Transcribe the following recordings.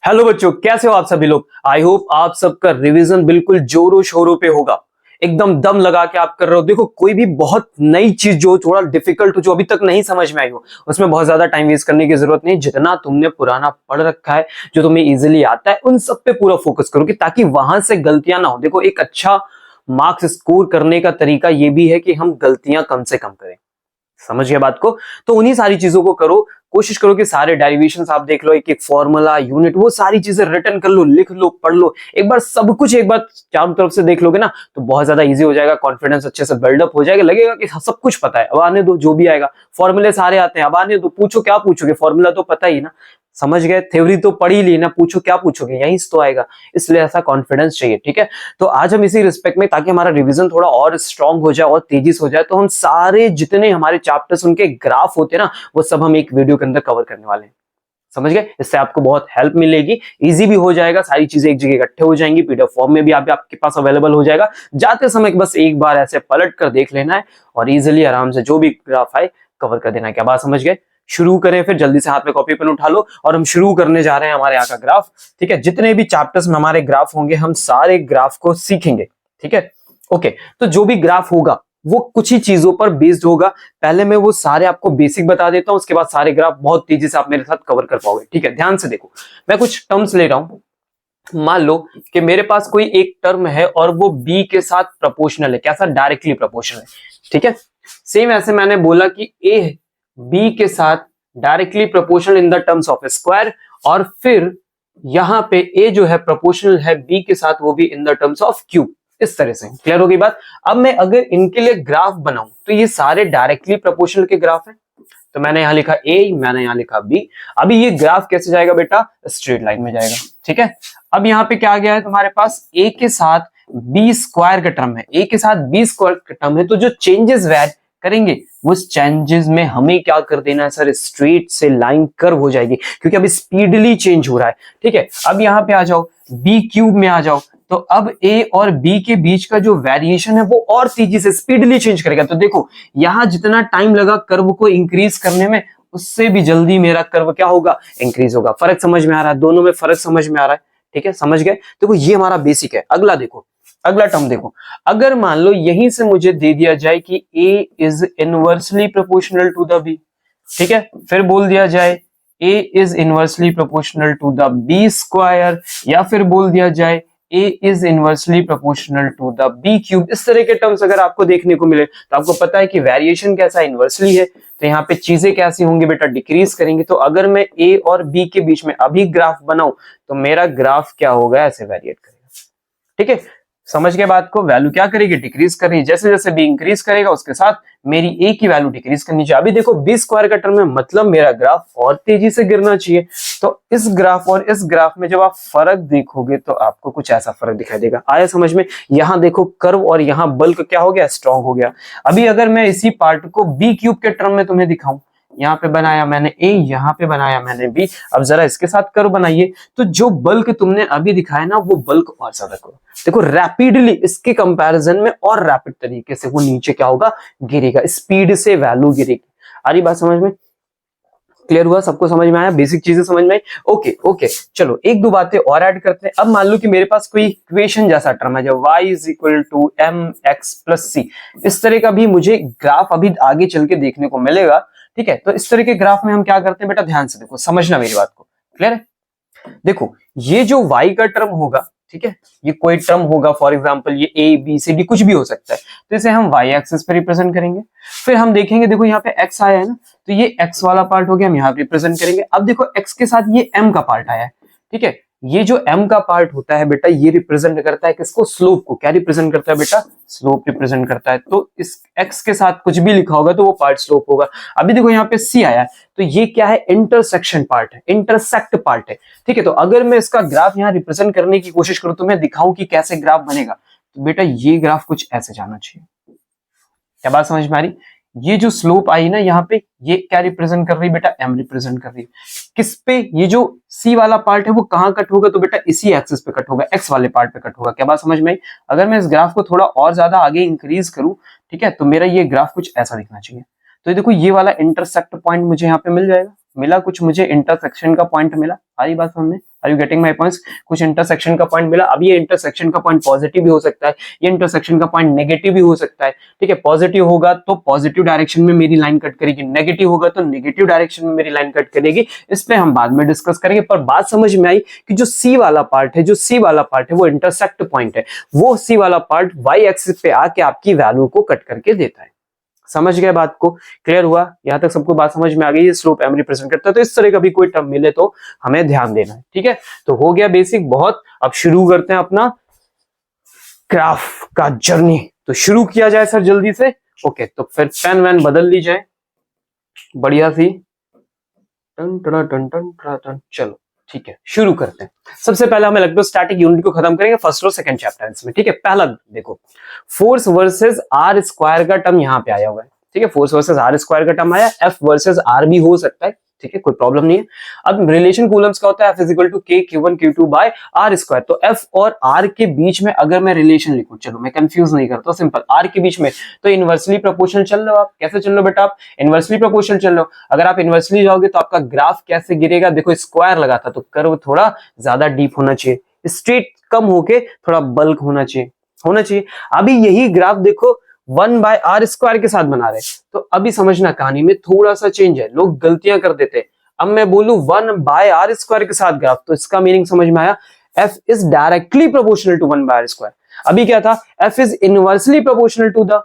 Hello बच्चों, कैसे हो आप सभी लोग। आई होप आप सबका रिवीजन बिल्कुल जोरों शोरों पे होगा। एकदम दम लगा के आप कर रहे हो। देखो, कोई भी बहुत नई चीज जो थोड़ा डिफिकल्ट हो, जो अभी तक नहीं समझ में आई हो, उसमें बहुत ज्यादा टाइम वेस्ट करने की जरूरत नहीं। जितना तुमने पुराना पढ़ रखा है, जो तुम्हें इजीली आता है, उन सब पे पूरा फोकस करो कि ताकि वहां से गलतियां ना हो। देखो, एक अच्छा मार्क्स स्कोर करने का तरीका ये भी है कि हम गलतियां कम से कम करें। समझ गए बात को। तो उन्हीं सारी चीजों को करो। कोशिश करो कि सारे डेरिवेशंस आप देख लो, एक एक फॉर्मूला, यूनिट, वो सारी चीजें रिटर्न कर लो, लिख लो, पढ़ लो। एक बार सब कुछ एक बार चारों तरफ से देख लोगे ना, तो बहुत ज्यादा इजी हो जाएगा। कॉन्फिडेंस अच्छे से बिल्डअप हो जाएगा, लगेगा कि हाँ, सब कुछ पता है। अब आने दो, जो भी आएगा। फॉर्मूले सारे आते हैं, अब आने दो। पूछो क्या पूछोगे, फॉर्मूला तो पता ही ना। समझ गए, थ्योरी तो पढ़ी ली ना, पूछो क्या पूछोगे, यहीं से तो आएगा। इसलिए ऐसा कॉन्फिडेंस चाहिए, ठीक है। तो आज हम इसी रिस्पेक्ट में, ताकि हमारा रिवीजन थोड़ा और स्ट्रांग हो जाए और तेजी से हो जाए, तो हम सारे जितने हमारे चैप्टर्स उनके ग्राफ होते हैं ना, वो सब हम एक वीडियो के अंदर कवर करने वाले हैं। समझ गए। इससे आपको बहुत हेल्प मिलेगी, इजी भी हो जाएगा, सारी चीजें एक जगह इकट्ठे हो जाएंगी, पीडीएफ फॉर्म में भी आपके पास अवेलेबल हो जाएगा। जाते समय बस एक बार ऐसे पलट कर देख लेना है और इजिली आराम से जो भी ग्राफ आए कवर कर देना है। क्या बात समझ गए। शुरू करें फिर, जल्दी से हाथ में कॉपी पेन उठा लो और हम शुरू करने जा रहे हैं हमारे यहाँ का ग्राफ। ठीक है, जितने भी चैप्टर्स में हमारे ग्राफ होंगे, हम सारे ग्राफ को सीखेंगे। ठीक है, ओके। तो जो भी ग्राफ होगा वो कुछ ही चीजों पर बेस्ड होगा। पहले मैं वो सारे आपको बेसिक बता देता हूं, उसके बाद सारे ग्राफ बहुत तेजी से आप मेरे साथ कवर कर पाओगे। ठीक है, ध्यान से देखो। मैं कुछ टर्म्स ले रहा हूं। मान लो कि मेरे पास कोई एक टर्म है और वो बी के साथ प्रोपोर्शनल है। कैसा? डायरेक्टली प्रोपोर्शनल है। ठीक है, सेम ऐसे मैंने बोला कि ए बी के साथ directly proportional in the terms of square, और फिर यहां पे ए जो है प्रोपोर्शनल है बी के साथ, वो भी in the terms of cube. इस तरह से क्लियर होगी बात। अब मैं अगर इनके लिए ग्राफ बनाऊं, तो ये सारे डायरेक्टली प्रोपोर्शनल के ग्राफ हैं। तो मैंने यहां लिखा ए, मैंने यहां लिखा बी। अभी ये ग्राफ कैसे जाएगा बेटा? स्ट्रेट लाइन में जाएगा। ठीक है, अब यहां पे क्या आ गया है तुम्हारे पास? ए के साथ बी स्क्वायर का टर्म है, ए के साथ बी स्क्वायर का टर्म है। तो जो चेंजेस वैर करेंगे, उस चेंजेस में हमें क्या कर देना है सर? स्ट्रेट से लाइन कर्व हो जाएगी, क्योंकि अभी स्पीडली चेंज हो रहा है। ठीक है, अब यहां पे आ जाओ, बी क्यूब में आ जाओ। तो अब ए और बी के बीच का जो वेरिएशन है वो और तेजी से स्पीडली चेंज करेगा। तो देखो, यहां जितना टाइम लगा कर्व को इंक्रीज करने में, उससे भी जल्दी मेरा कर्व क्या होगा? इंक्रीज होगा। फर्क समझ में आ रहा है? दोनों में फर्क समझ में आ रहा है? ठीक है, समझ गए। देखो, ये हमारा बेसिक है। अगला देखो, अगला टर्म देखो। अगर मान लो यहीं से मुझे दे दिया जाए कि a is inversely proportional to the b। ठीक है, फिर बोल दिया जाए a is inversely proportional to the b square, या फिर बोल दिया जाए a is inversely proportional to the b cube. इस तरह के टर्म्स अगर आपको देखने को मिले, तो आपको पता है कि वेरिएशन कैसा? इनवर्सली है। तो यहाँ पे चीजें कैसी होंगी बेटा? डिक्रीज करेंगे। तो अगर मैं a और b के बीच में अभी ग्राफ बनाऊं, तो मेरा ग्राफ क्या होगा? ऐसे वेरिएट करेगा। ठीक है, समझ के बात को। वैल्यू क्या करेगी? डिक्रीज करेगी। जैसे जैसे बी इंक्रीज करेगा, उसके साथ मेरी ए की वैल्यू डिक्रीज करनी चाहिए। अभी देखो, बी स्क्वायर का टर्म है, मतलब मेरा ग्राफ और तेजी से गिरना चाहिए। तो इस ग्राफ और इस ग्राफ में जब आप फर्क देखोगे, तो आपको कुछ ऐसा फर्क दिखाई देगा। आया समझ में? यहां देखो कर्व, और यहां बल्क क्या हो गया? स्ट्रॉन्ग हो गया। अभी अगर मैं इसी पार्ट को बी क्यूब के टर्म में तुम्हें दिखाऊं, यहाँ पे बनाया मैंने ए, यहाँ पे बनाया मैंने बी। अब जरा इसके साथ कर्व बनाइए, तो जो बल्क तुमने अभी दिखाया ना, वो बल्क और ज्यादा करो। देखो, रैपिडली इसके कंपैरिजन में और रैपिड तरीके से वो नीचे क्या होगा? गिरेगा। स्पीड से वैल्यू गिरेगी। आ रही बात समझ में? क्लियर हुआ? सबको समझ में आया? बेसिक चीजें समझ में आई? ओके ओके, चलो एक दो बातें और ऐड करते हैं। अब मान लो कि मेरे पास कोई इक्वेशन जैसा टर्म है, जो y is equal to M X plus C. इस तरह का भी मुझे ग्राफ अभी आगे चल के देखने को मिलेगा। ठीक है, तो इस तरह के ग्राफ में हम क्या करते हैं बेटा? ध्यान से देखो, समझना मेरी बात को। क्लियर है? देखो, ये जो y का टर्म होगा, ठीक है, ये कोई टर्म होगा, फॉर एग्जांपल ये a b c d कुछ भी हो सकता है। तो इसे हम y एक्सिस पे रिप्रेजेंट करेंगे। फिर हम देखेंगे, देखो यहाँ पे x आया है ना, तो ये x वाला पार्ट हो गया, हम यहाँ रिप्रेजेंट करेंगे। अब देखो, x के साथ ये m का पार्ट आया है। ठीक है, ये जो m का पार्ट होता है बेटा, ये रिप्रेजेंट करता है किसको? स्लोप को। क्या रिप्रेजेंट करता है बेटा? स्लोप रिप्रेजेंट करता है। तो इस x के साथ कुछ भी लिखा होगा तो वो पार्ट स्लोप होगा। अभी देखो यहाँ पे c आया है, तो ये क्या है? इंटरसेक्शन पार्ट है, इंटरसेक्ट पार्ट है। ठीक है, तो अगर मैं इसका ग्राफ यहाँ रिप्रेजेंट करने की कोशिश करूं, तो मैं दिखाऊं कि कैसे ग्राफ बनेगा, तो बेटा ये ग्राफ कुछ ऐसे जाना चाहिए। क्या बात समझ में आ रही? ये जो स्लोप आई ना यहाँ पे, ये क्या रिप्रेजेंट कर रही है बेटा? m रिप्रेजेंट कर रही है। किस पे? ये जो c वाला पार्ट है वो कहां कट होगा? तो बेटा इसी एक्सिस पे कट होगा, x वाले पार्ट पे कट होगा। क्या बात समझ में आई? अगर मैं इस ग्राफ को थोड़ा और ज्यादा आगे इंक्रीज करूं, ठीक है, तो मेरा ये ग्राफ कुछ ऐसा दिखना चाहिए। तो देखो, ये वाला इंटरसेक्ट पॉइंट मुझे यहाँ पे मिल जाएगा। मिला कुछ मुझे? इंटरसेक्शन का पॉइंट मिला। आई बात समझ में? Are you getting my points? कुछ इंटरसेक्शन का पॉइंट मिला। अब ये इंटरसेक्शन का पॉइंट पॉजिटिव भी हो सकता है, ये इंटरसेक्शन का पॉइंट नेगेटिव भी हो सकता है, ठीक है। पॉजिटिव होगा तो पॉजिटिव डायरेक्शन में मेरी लाइन कट करेगी, नेगेटिव होगा तो नेगेटिव डायरेक्शन में मेरी लाइन कट करेगी। इस पे हम बाद में डिस्कस करेंगे, पर बात समझ में आई कि जो सी वाला पार्ट है, जो सी वाला पार्ट है वो इंटरसेक्ट पॉइंट है, वो सी वाला पार्ट वाई एक्सिस पे आके आपकी वैल्यू को कट करके देता है। समझ गए बात को? क्लियर हुआ? यहां तक सबको बात समझ में आ गई? ये स्लोप एम रिप्रेजेंट करता है, तो इस तरह का भी कोई टर्म मिले तो हमें ध्यान देना है, ठीक है। तो हो गया बेसिक बहुत। अब शुरू करते हैं अपना ग्राफ का जर्नी। तो शुरू किया जाए सर जल्दी से। ओके, तो फिर पेन वैन बदल ली जाए बढ़िया सी। टन टन टन टन टन, चलो ठीक है, शुरू करते हैं। सबसे पहले हम इलेक्ट्रोस्टैटिक यूनिट को खत्म करेंगे, फर्स्ट और सेकंड चैप्टर इसमें, ठीक है। पहला देखो, फोर्स वर्सेस आर स्क्वायर का टर्म यहाँ पे आया हुआ है, ठीक है। फोर्स वर्सेस आर स्क्वायर का टर्म आया, एफ वर्सेस आर भी हो सकता है, ठीक है, कोई प्रॉब्लम नहीं है। अब रिलेशन कूलम्स का होता है F equal to k Q1 Q2 by R square. तो F और R के बीच में अगर मैं रिलेशन लिखूं, चलो मैं कंफ्यूज नहीं करता, सिंपल R के बीच में तो इनवर्सली प्रोपोर्शनल चल रहे हो आप। कैसे चल रहे हो बेटा आप? इनवर्सली प्रोपोर्शनल चल रहे हो। अगर आप इनवर्सली जाओगे तो आपका ग्राफ कैसे गिरेगा? देखो स्क्वायर लगा था तो कर्व थोड़ा ज्यादा डीप होना चाहिए, स्ट्रेट कम होके थोड़ा बल्क होना चाहिए। अभी यही ग्राफ देखो 1 बाय आर स्क्वायर के साथ बना रहे, तो अभी समझना कहानी में थोड़ा सा चेंज है, लोग गलतियां कर देते हैं। अब मैं बोलूं 1 बाय आर स्क्वायर के साथ ग्राफ, तो इसका मीनिंग समझ में आया, F is directly proportional to 1 by R square. अभी क्या था? F is inversely proportional to the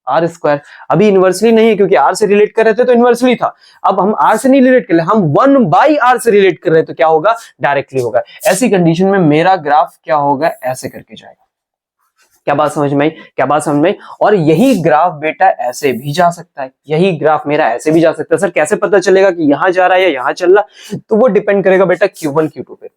R square. अभी इनवर्सली नहीं है क्योंकि आर से रिलेट कर रहे थे तो इनवर्सली था। अब हम आर से नहीं रिलेट कर रहे, हम 1 बाई आर से रिलेट कर रहे हैं, तो क्या होगा? डायरेक्टली होगा। ऐसी कंडीशन में मेरा ग्राफ क्या होगा? ऐसे करके जाएगा। क्या बात समझ में आई? क्या बात समझ में आई? और यही ग्राफ बेटा ऐसे भी जा सकता है, यही ग्राफ मेरा ऐसे भी जा सकता है। सर कैसे पता चलेगा कि यहां जा रहा है या यहां चल रहा? तो वो डिपेंड करेगा बेटा Q1 Q2 पे।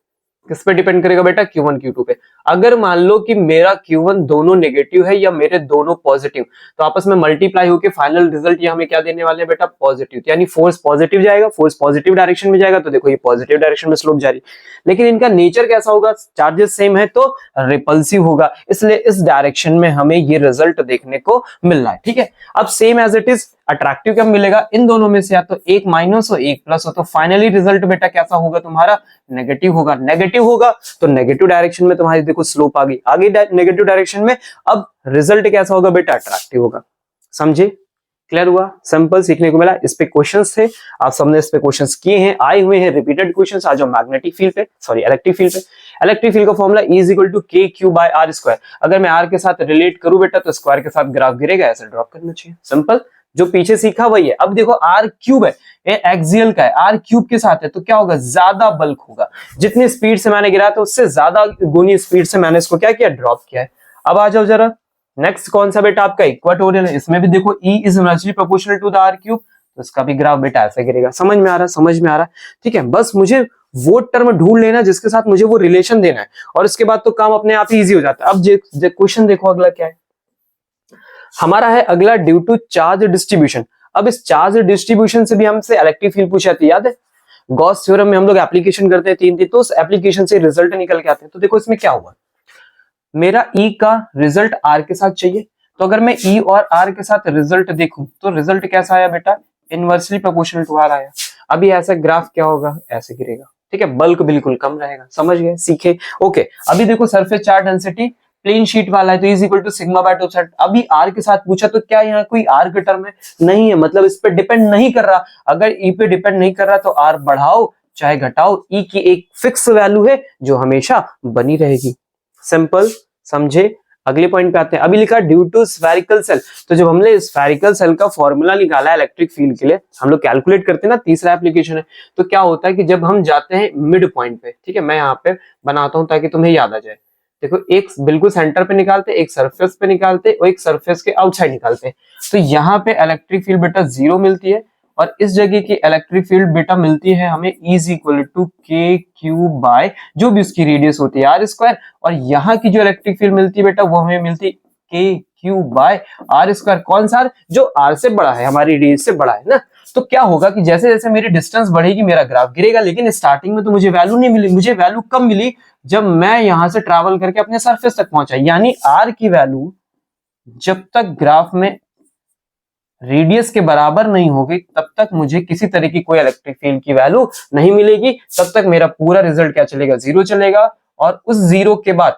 किस पे डिपेंड करेगा बेटा? Q1 Q2 पे। अगर मान लो कि मेरा Q1 दोनों नेगेटिव है या मेरे दोनों पॉजिटिव, तो आपस में मल्टीप्लाई होकर फाइनल रिजल्ट ये हमें क्या देने वाले हैं बेटा? पॉजिटिव। यानी फोर्स पॉजिटिव जाएगा, फोर्स पॉजिटिव डायरेक्शन में जाएगा, तो देखो ये पॉजिटिव डायरेक्शन में स्लोप जारी। लेकिन इनका नेचर कैसा होगा? चार्जेस सेम है तो रिपल्सिव होगा, इसलिए इस डायरेक्शन में हमें ये रिजल्ट देखने को मिल रहा है, ठीक है। अब same as it is attractive क्या मिलेगा? इन दोनों में से या तो एक माइनस हो एक प्लस हो, तो फाइनली रिजल्ट बेटा कैसा होगा तुम्हारा? नेगेटिव होगा। नेगेटिव होगा तो नेगेटिव डायरेक्शन में तुम्हारी देखो स्लोप आ गई, आगे नेगेटिव डायरेक्शन में। अब रिजल्ट कैसा होगा बेटा? अट्रैक्टिव होगा। समझे? क्लियर हुआ? सिंपल सीखने को मिला। इस पे क्वेश्चंस थे, आप सबने इस पे क्वेश्चंस किए हैं, आए हुए हैं रिपीटेड क्वेश्चंस। आ जाओ मैग्नेटिक फील्ड पे, सॉरी इलेक्ट्रिक फील्ड पे। इलेक्ट्रिक फील्ड का formula E is equal to K Q by R square. अगर मैं आर के साथ रिलेट करूं बेटा तो स्क्वायर के साथ ग्राफ गिरेगा, ऐसे ड्रॉप करना चाहिए। सिंपल, जो पीछे सीखा वही है। अब देखो आर क्यूब है, ये एक्सियल का है, आर क्यूब के साथ है, तो क्या होगा? ज्यादा बल्क होगा। जितनी स्पीड से मैंने गिराया था उससे ज्यादा गुनी स्पीड से मैंने इसको क्या किया? ड्रॉप किया है। अब आ जाओ जरा नेक्स्ट कौन सा बेटा? आपका इक्वाटोरियल है। इसमें भी देखो E is inversely proportional to the R cube, तो इसका भी ग्राफ बेटा ऐसे गिरेगा। समझ में आ रहा है? समझ में आ रहा है, ठीक है। बस मुझे वो टर्म ढूंढ लेना जिसके साथ मुझे वो रिलेशन देना है, और इसके बाद तो काम अपने आप ही इजी हो जाता है। अब क्वेश्चन देखो अगला क्या है हमारा, है अगला ड्यू टू चार्ज डिस्ट्रीब्यूशन। अब इस चार्ज डिस्ट्रीब्यूशन से भी हमसे इलेक्ट्रिक फील्ड पूछा था, याद है? गॉस थ्योरम में हम लोग एप्लीकेशन करते हैं तीन, तो उस एप्लीकेशन से रिजल्ट निकल के आते हैं। तो देखो इसमें क्या हुआ, मेरा E का रिजल्ट R के साथ चाहिए, तो अगर मैं E और R के साथ रिजल्ट देखूं तो रिजल्ट कैसा आया बेटा? इनवर्सली प्रोपोर्शनल टू R आया। अभी ऐसा ग्राफ क्या होगा? ऐसे गिरेगा, ठीक है। बल्क बिल्कुल कम रहेगा। समझ गए? सीखे? ओके। अभी देखो surface charge density plane sheet वाला है, तो is equal to sigma by two set. अभी R के साथ पूछा तो क्या यहाँ कोई R का टर्म है? नहीं है, मतलब इस पे डिपेंड नहीं कर रहा। अगर E पे डिपेंड नहीं कर रहा तो R बढ़ाओ चाहे घटाओ, E की एक फिक्स वैल्यू है जो हमेशा बनी रहेगी। सिंपल, समझे? अगले पॉइंट पे आते हैं। अभी लिखा ड्यू टू स्फेरिकल सेल, तो जब हमने स्फेरिकल सेल का फॉर्मूला निकाला है इलेक्ट्रिक फील्ड के लिए, हम लोग कैलकुलेट करते हैं ना, तीसरा एप्लीकेशन है। तो क्या होता है कि जब हम जाते हैं मिड पॉइंट पे, ठीक है, मैं यहाँ पे बनाता हूं ताकि तुम्हें याद आ जाए। देखो एक बिल्कुल सेंटर पे निकालते, एक सरफेस पे निकालते और एक सरफेस के आउटसाइड निकालते। तो यहाँ पे इलेक्ट्रिक फील्ड बेटा 0 मिलती है, और इस जगह की इलेक्ट्रिक फील्ड बेटा मिलती है हमें is equal to K Q bye जो भी उसकी रेडियस होती है आर स्क्वायर, और यहाँ की जो इलेक्ट्रिक फील्ड मिलती है बेटा वो हमें मिलती है के क्यू बाय आर स्क्वायर। कौन सा? जो आर से बड़ा है, हमारी रेडियस से बड़ा है ना। तो क्या होगा कि जैसे जैसे मेरी डिस्टेंस बढ़ेगी मेरा ग्राफ गिरेगा, लेकिन स्टार्टिंग में तो मुझे वैल्यू नहीं मिली, मुझे वैल्यू कब मिली? जब मैं यहां से ट्रैवल करके अपने सरफेस तक पहुंचा, यानी आर की वैल्यू जब तक ग्राफ में रेडियस के बराबर नहीं होगी तब तक मुझे किसी तरह की कोई इलेक्ट्रिक फील्ड की वैल्यू नहीं मिलेगी, तब तक मेरा पूरा रिजल्ट क्या चलेगा, जीरो चलेगा। और उस जीरो के बाद,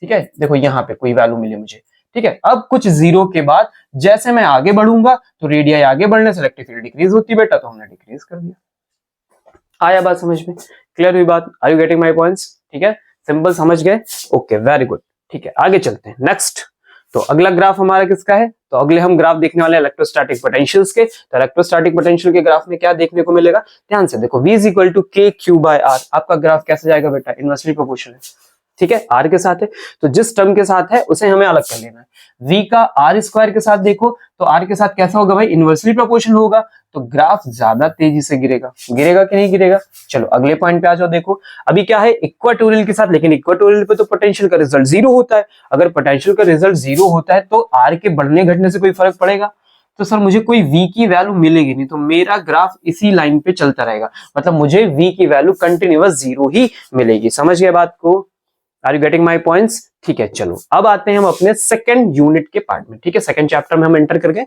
ठीक है, देखो यहाँ पे कोई वैल्यू मिली मुझे, ठीक है, अब कुछ जीरो के बाद जैसे मैं आगे बढ़ूंगा तो रेडियस आगे बढ़ने से इलेक्ट्रिक फील्ड डिक्रीज होती बेटा, तो हमने डिक्रीज कर दिया। आया बात समझ में, क्लियर हुई बात, are you getting my points? ठीक है, सिंपल समझ गए, ओके वेरी गुड। ठीक है, आगे चलते हैं नेक्स्ट। तो अगला ग्राफ हमारा किसका है, तो अगले हम ग्राफ देखने वाले हैं इलेक्ट्रोस्टैटिक पोटेंशियल्स के। तो इलेक्ट्रोस्टैटिक पोटेंशियल के ग्राफ में क्या देखने को मिलेगा, ध्यान से देखो, V equal to K Q by are. आपका ग्राफ कैसे जाएगा बेटा, इनवर्सली प्रोपोर्शनल है, ठीक है, आर के साथ है, तो जिस टर्म के साथ है उसे हमें अलग कर लेना है। V का आर स्क्वायर के साथ देखो तो आर के साथ कैसा होगा भाई, इनवर्सली प्रोपोर्शनल होगा, तो ग्राफ ज्यादा तेजी से गिरेगा, गिरेगा कि नहीं गिरेगा। चलो अगले पॉइंट पे आ जाओ, देखो अभी क्या है इक्वाटोरियल के साथ, लेकिन इक्वाटोरियल पे तो पोटेंशियल का रिजल्ट जीरो होता है। अगर पोटेंशियल का रिजल्ट जीरो होता है तो आर के बढ़ने घटने से कोई फर्क पड़ेगा, तो सर मुझे कोई V की वैल्यू मिलेगी नहीं, तो मेरा ग्राफ इसी लाइन पे चलता रहेगा, मतलब मुझे V की वैल्यू कंटिन्यूअस जीरो ही मिलेगी। समझ गए बात को, are you getting my points? ठीक है, चलो अब आते हैं हम अपने सेकंड यूनिट के पार्ट में। ठीक है, सेकंड चैप्टर में हम एंटर कर गए,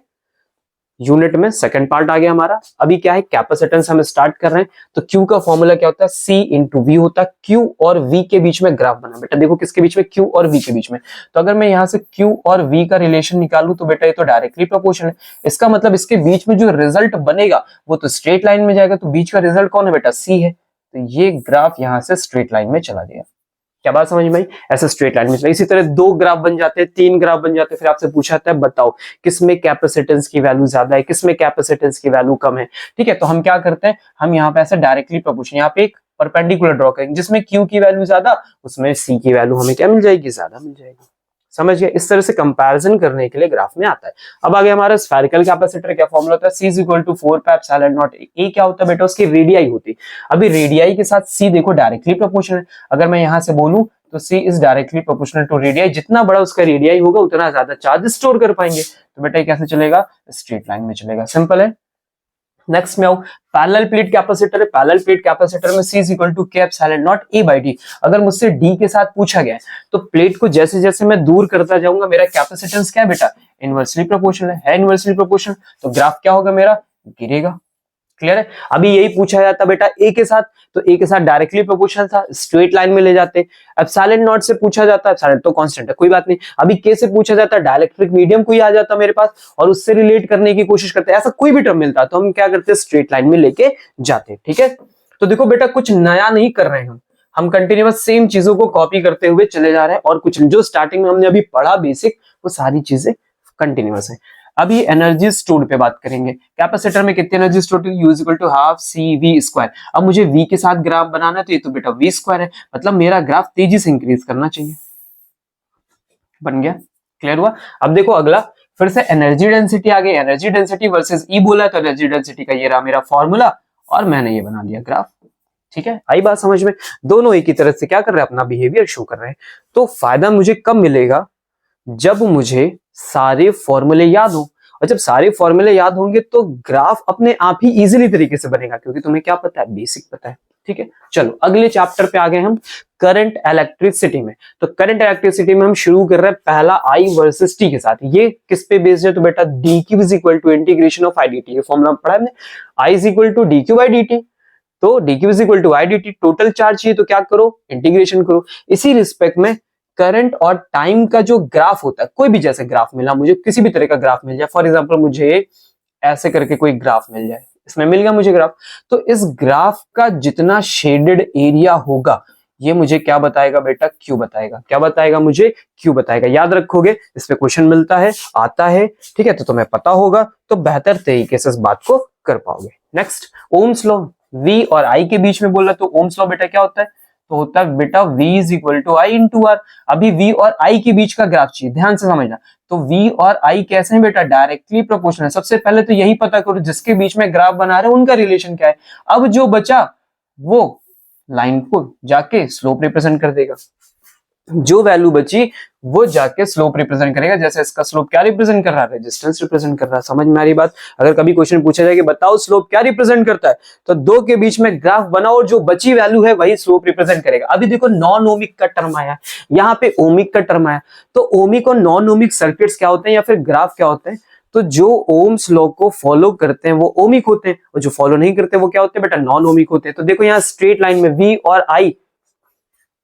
यूनिट में सेकंड पार्ट आ गया हमारा। अभी क्या है, कैपेसिटेंस हम स्टार्ट कर रहे हैं। तो Q का फॉर्मूला क्या होता है, C इंटू V होता है। Q और V के बीच में ग्राफ बना बेटा, देखो किसके बीच में, Q और V के बीच में। तो अगर मैं यहाँ से Q और V का रिलेशन निकालूं तो बेटा ये तो डायरेक्टली प्रोपोर्शनल है। इसका मतलब इसके बीच में जो रिजल्ट बनेगा वो तो स्ट्रेट लाइन में जाएगा, तो बीच का रिजल्ट कौन है बेटा, C है। तो ये ग्राफ यहाँ से स्ट्रेट लाइन में चला गया। क्या बात समझ में आई, ऐसे स्ट्रेट लाइन में चला। इसी तरह दो ग्राफ बन जाते हैं, तीन ग्राफ बन जाते हैं, फिर आपसे पूछा जाता है बताओ किसमें कैपेसिटेंस की वैल्यू ज्यादा है, किसमें कैपेसिटेंस की वैल्यू कम है। ठीक है, तो हम क्या करते हैं, हम यहाँ पे ऐसे डायरेक्टली प्रोपोर्शन, यहाँ पे एक परपेंडिकुलर ड्रॉ करेंगे, जिसमें Q की वैल्यू ज्यादा उसमें C की वैल्यू हमें क्या मिल जाएगी, ज्यादा मिल जाएगी। समझ गए, इस तरह से कंपैरिजन करने के लिए ग्राफ में आता है। अब आगे हमारा स्फेरिकल कैपेसिटर क्या फॉर्मूला होता है, C is equal to 4 pi epsilon naught A. क्या होता है बेटा, उसकी रेडियाई होती है। अभी रेडियाई के साथ C देखो डायरेक्टली प्रोपोर्शनल है। अगर मैं यहां से बोलूं तो C is directly proportional to radii, जितना बड़ा उसका रेडियाई होगा उतना ज्यादा चार्ज स्टोर कर पाएंगे। तो बेटा ये कैसे चलेगा, स्ट्रेट लाइन में चलेगा, सिंपल है। नेक्स्ट में आओ, पैरेलल प्लेट कैपेसिटर है। पैरेलल प्लेट कैपेसिटर में C इज इक्वल टू के epsilon naught A by D. अगर मुझसे D के साथ पूछा गया है तो प्लेट को जैसे जैसे मैं दूर करता जाऊंगा मेरा कैपेसिटेंस क्या है बेटा, इनवर्सली प्रोपोर्शनल है इनवर्सली प्रोपोर्शनल, तो ग्राफ क्या होगा मेरा, गिरेगा। क्लियर है। अभी यही पूछा जाता बेटा A के साथ, तो A के साथ डायरेक्टली प्रोपोर्शनल था, स्ट्रेट लाइन में ले जाते। एप्सिलॉन नॉट से पूछा जाता है, एप्सिलॉन तो कांस्टेंट है कोई बात नहीं। अभी K से पूछा जाता है, डाइलेक्ट्रिक मीडियम कोई आ जाता मेरे पास और उससे रिलेट करने की कोशिश करते, ऐसा कोई भी टर्म मिलता तो हम क्या करते, स्ट्रेट लाइन में लेके जाते। ठीक है, तो देखो बेटा कुछ नया नहीं कर रहे हैं हम कंटिन्यूअस सेम चीजों को कॉपी करते हुए चले जा रहे हैं, और कुछ जो स्टार्टिंग में हमने अभी पढ़ा बेसिक वो सारी चीजें कंटिन्यूअस है। अभी एनर्जी स्टोर्ड पे बात करेंगे। कैपेसिटर में कितनी energy stored, U equal to half CV square. अब मुझे V के साथ ग्राफ बनाना है तो ये तो बेटा V स्क्वायर है, मतलब मेरा ग्राफ तेजी से इंक्रीज करना चाहिए। बन गया, क्लियर हुआ। अब देखो अगला फिर से एनर्जी डेंसिटी आ गई, एनर्जी डेंसिटी वर्सेस E बोला है, तो एनर्जी डेंसिटी का ये रहा मेरा फॉर्मूला और मैंने ये बना दिया ग्राफ। ठीक है, आई बात समझ में, दोनों एक ही तरह से क्या कर रहे हैं, अपना बिहेवियर शो कर रहे हैं। तो फायदा मुझे कब मिलेगा, जब मुझे सारे फॉर्मूले याद हो, और जब सारे फॉर्मूले याद होंगे तो ग्राफ अपने आप ही इजीली तरीके से बनेगा, क्योंकि तुम्हें क्या पता है, बेसिक पता है। ठीक है, चलो अगले चैप्टर पे आ गए हम, करंट इलेक्ट्रिसिटी में। तो करंट इलेक्ट्रिसिटी में हम शुरू कर रहे हैं पहला I वर्सेस T के साथ। ये किस पे बेस्ड है, तो बेटा dq is equal to integration of I dt। ये फॉर्मूला पढ़ा है हमने, I is equal to dq by dt। तो dq is equal to I dt, total charge चाहिए तो क्या करो, इंटीग्रेशन करो। इसी रिस्पेक्ट में करंट और टाइम का जो ग्राफ होता है, कोई भी जैसे ग्राफ मिला मुझे, किसी भी तरह का ग्राफ मिल जाए, फॉर एग्जांपल मुझे ऐसे करके कोई ग्राफ मिल जाए, इसमें मिल गया मुझे ग्राफ, तो इस ग्राफ का जितना शेडेड एरिया होगा ये मुझे क्या बताएगा बेटा, क्यू बताएगा। क्या बताएगा मुझे, क्यू बताएगा। याद रखोगे, इस पे क्वेश्चन मिलता है, आता है। ठीक है, तो तुम्हें पता होगा तो बेहतर तरीके से इस बात को कर पाओगे। नेक्स्ट, ओम्स लॉ, V और I के बीच में बोला, तो ओम्स लॉ बेटा क्या होता है, तो होता है बेटा V is equal to I into R. अभी V और I के बीच का ग्राफ चाहिए, ध्यान से समझना। तो V और I कैसे हैं बेटा, डायरेक्टली प्रोपोर्शनल है। सबसे पहले तो यही पता करो जिसके बीच में ग्राफ बना रहे हैं उनका रिलेशन क्या है। अब जो बचा वो लाइन को जाके स्लोप रिप्रेजेंट कर देगा, जो वैल्यू बची वो जाके स्लोप रिप्रेजेंट करेगा। जैसे इसका स्लोप क्या रिप्रेजेंट कर रहा है, रेजिस्टेंस रिप्रेजेंट कर रहा है। समझ में आ रही बात। अगर कभी क्वेश्चन पूछा जाए कि बताओ स्लोप क्या रिप्रेजेंट करता है, तो दो के बीच में ग्राफ बनाओ और जो बची वैल्यू है वही स्लोप रिप्रेजेंट करेगा। अभी देखो नॉन ओमिक का टर्म आया, यहाँ पे ओमिक का टर्म आया। तो ओमिक और नॉन ओमिक सर्किट्स क्या होते हैं या फिर ग्राफ क्या होते हैं, तो जो ओम्स लॉ को फॉलो करते हैं वो ओमिक होते हैं, और जो फॉलो नहीं करते वो क्या होते हैं बेटा, नॉन ओमिक होते हैं। तो देखो यहाँ स्ट्रेट लाइन में V और I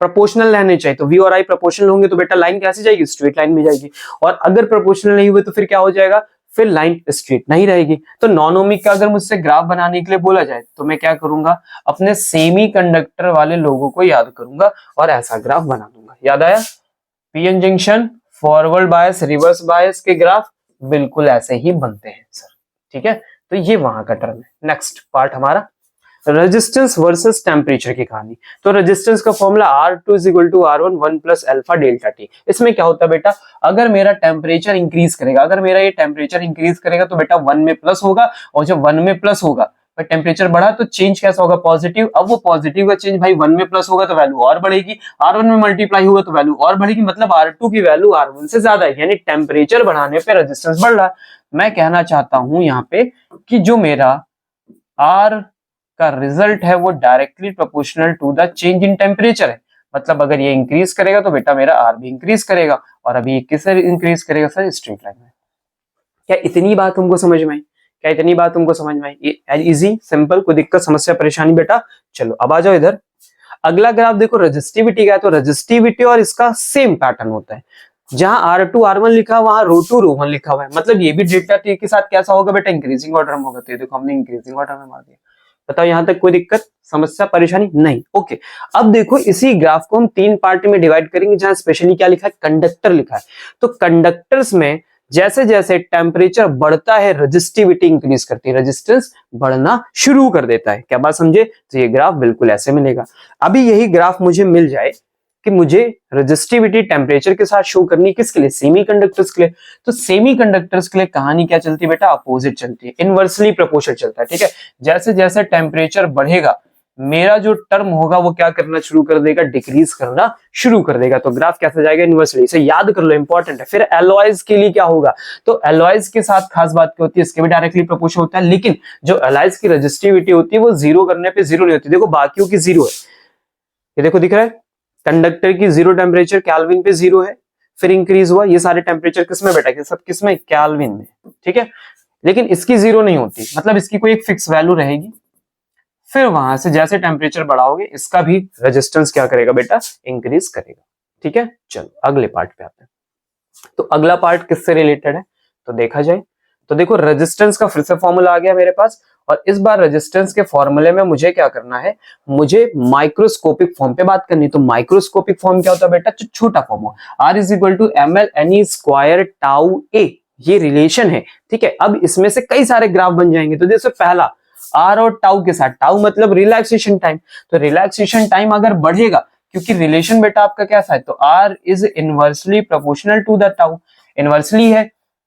प्रोपोर्शनल रहने चाहिए, तो V और I प्रोपोर्शनल होंगे तो बेटा लाइन कैसे जाएगी, स्ट्रेट लाइन में जाएगी। और अगर प्रोपोर्शनल नहीं हुए तो फिर क्या हो जाएगा, फिर लाइन स्ट्रेट नहीं रहेगी। तो नॉन ओमिक का अगर मुझसे ग्राफ बनाने के लिए बोला जाए तो मैं क्या करूंगा, अपने सेमी कंडक्टर वाले लोगों को याद करूंगा और ऐसा ग्राफ बना दूंगा। याद आया, PN junction, forward bias, reverse bias के ग्राफ बिल्कुल ऐसे ही बनते हैं सर, ठीक है। तो ये वहां का टर्म है। नेक्स्ट पार्ट हमारा रेजिस्टेंस वर्सेस टेम्परेचर की कहानी। तो रेजिस्टेंस का formula R2 = R1 1 + alpha delta T। इसमें क्या होता है बेटा, अगर मेरा टेम्परेचर इंक्रीज करेगा, अगर मेरा ये टेम्परेचर इंक्रीज करेगा तो बेटा 1 में प्लस होगा, और जब 1 में प्लस होगा भाई टेम्परेचर बढ़ा तो चेंज कैसा होगा, पॉजिटिव। अब वो पॉजिटिव का चेंज भाई 1 में प्लस होगा तो वैल्यू और बढ़ेगी, R1 में मल्टीप्लाई होगा तो वैल्यू और बढ़ेगी, मतलब R2 की वैल्यू R1 से ज्यादा है, यानी टेम्परेचर बढ़ाने पे रेजिस्टेंस बढ़ रहा है। मैं कहना चाहता हूं यहाँ पे कि जो मेरा R का रिजल्ट है वो directly proportional to the change in temperature है। मतलब अगर ये इंक्रीज करेगा तो बेटा मेरा R भी इंक्रीज करेगा, और अभी किससे इंक्रीज करेगा सर, स्ट्रेट लाइन में। क्या इतनी बात तुमको समझ में आई, क्या इतनी बात तुमको समझ में आई, ये इजी सिंपल, कोई दिक्कत समस्या परेशानी बेटा। चलो अब आ जाओ इधर, अगला ग्राफ देखो रेजिस्टिविटी का है। तो रेजिस्टिविटी और इसका सेम पैटर्न होता है, जहां R2 R1 लिखा है वहां ρ2 ρ1 लिखा हुआ है, मतलब ये भी डेल्टा T के साथ कैसा होगा बेटा, इंक्रीजिंग ऑर्डर में होगा। तो ये देखो हमने इंक्रीजिंग ऑर्डर में मार दिया। बताओ यहां तक कोई दिक्कत समस्या परेशानी नहीं, ओके। अब देखो इसी ग्राफ को हम 3 पार्ट में डिवाइड करेंगे, जहां स्पेशली क्या लिखा है, कंडक्टर लिखा है। तो कंडक्टर्स में जैसे जैसे टेम्परेचर बढ़ता है रेजिस्टिविटी इंक्रीज करती है, रेजिस्टेंस बढ़ना शुरू कर देता है। क्या बात समझे, तो ये ग्राफ बिल्कुल ऐसे मिलेगा। अभी यही ग्राफ मुझे मिल जाए कि मुझे रेजिस्टिविटी टेम्परेचर के साथ शो करनी, किसके लिए, सेमीकंडक्टर्स के लिए। तो सेमीकंडक्टर्स के लिए कहानी क्या चलती है बेटा, अपोजिट चलती है, इनवर्सली प्रोपोर्शनल चलता है, ठीक है। जैसे जैसे टेम्परेचर बढ़ेगा मेरा जो टर्म होगा वो क्या करना शुरू कर देगा, डिक्रीज करना शुरू कर देगा। तो ग्राफ कैसे जाएगा, इनवर्सली। इसे याद कर लो, इंपॉर्टेंट है। फिर एलॉयज के लिए क्या होगा, तो एलॉयज के साथ खास बात क्या होती है, इसके भी डायरेक्टली प्रोपोर्शनल होता है, लेकिन जो एलॉयज की रेजिस्टिविटी होती है वो जीरो करने पे जीरो नहीं होती। देखो बाकियों की जीरो है, ये देखो दिख रहा है, कंडक्टर की जीरो टेम्परेचर केल्विन पे जीरो है, फिर इंक्रीज हुआ, ये सारे टेम्परेचर किसमें बेटा, सब किसमें, केल्विन में, ठीक है। लेकिन इसकी जीरो नहीं होती, मतलब इसकी कोई एक फिक्स वैल्यू रहेगी, फिर वहां से जैसे टेम्परेचर बढ़ाओगे इसका भी रेजिस्टेंस क्या करेगा बेटा, इंक्रीज करेगा, ठीक है। चलो अगले पार्ट पे आते हैं। तो अगला पार्ट किससे रिलेटेड है, तो देखा जाए तो देखो रेजिस्टेंस का फिर से फॉर्मूला आ गया मेरे पास, और इस बार रेजिस्टेंस के फॉर्मूले में मुझे क्या करना है, मुझे माइक्रोस्कोपिक फॉर्म पे बात करनी। तो माइक्रोस्कोपिक फॉर्म क्या होता है बेटा, छोटा फॉर्म हो, R = ml ne² tau a, ये रिलेशन है, ठीक है। अब इसमें से कई सारे ग्राफ बन जाएंगे। तो जैसे पहला R और टाउ के साथ, टाउ मतलब रिलैक्सेशन टाइम, तो रिलैक्सेशन टाइम अगर बढ़ेगा, क्योंकि रिलेशन बेटा आपका कैसा है, तो R is inversely proportional to the tau, inversely है,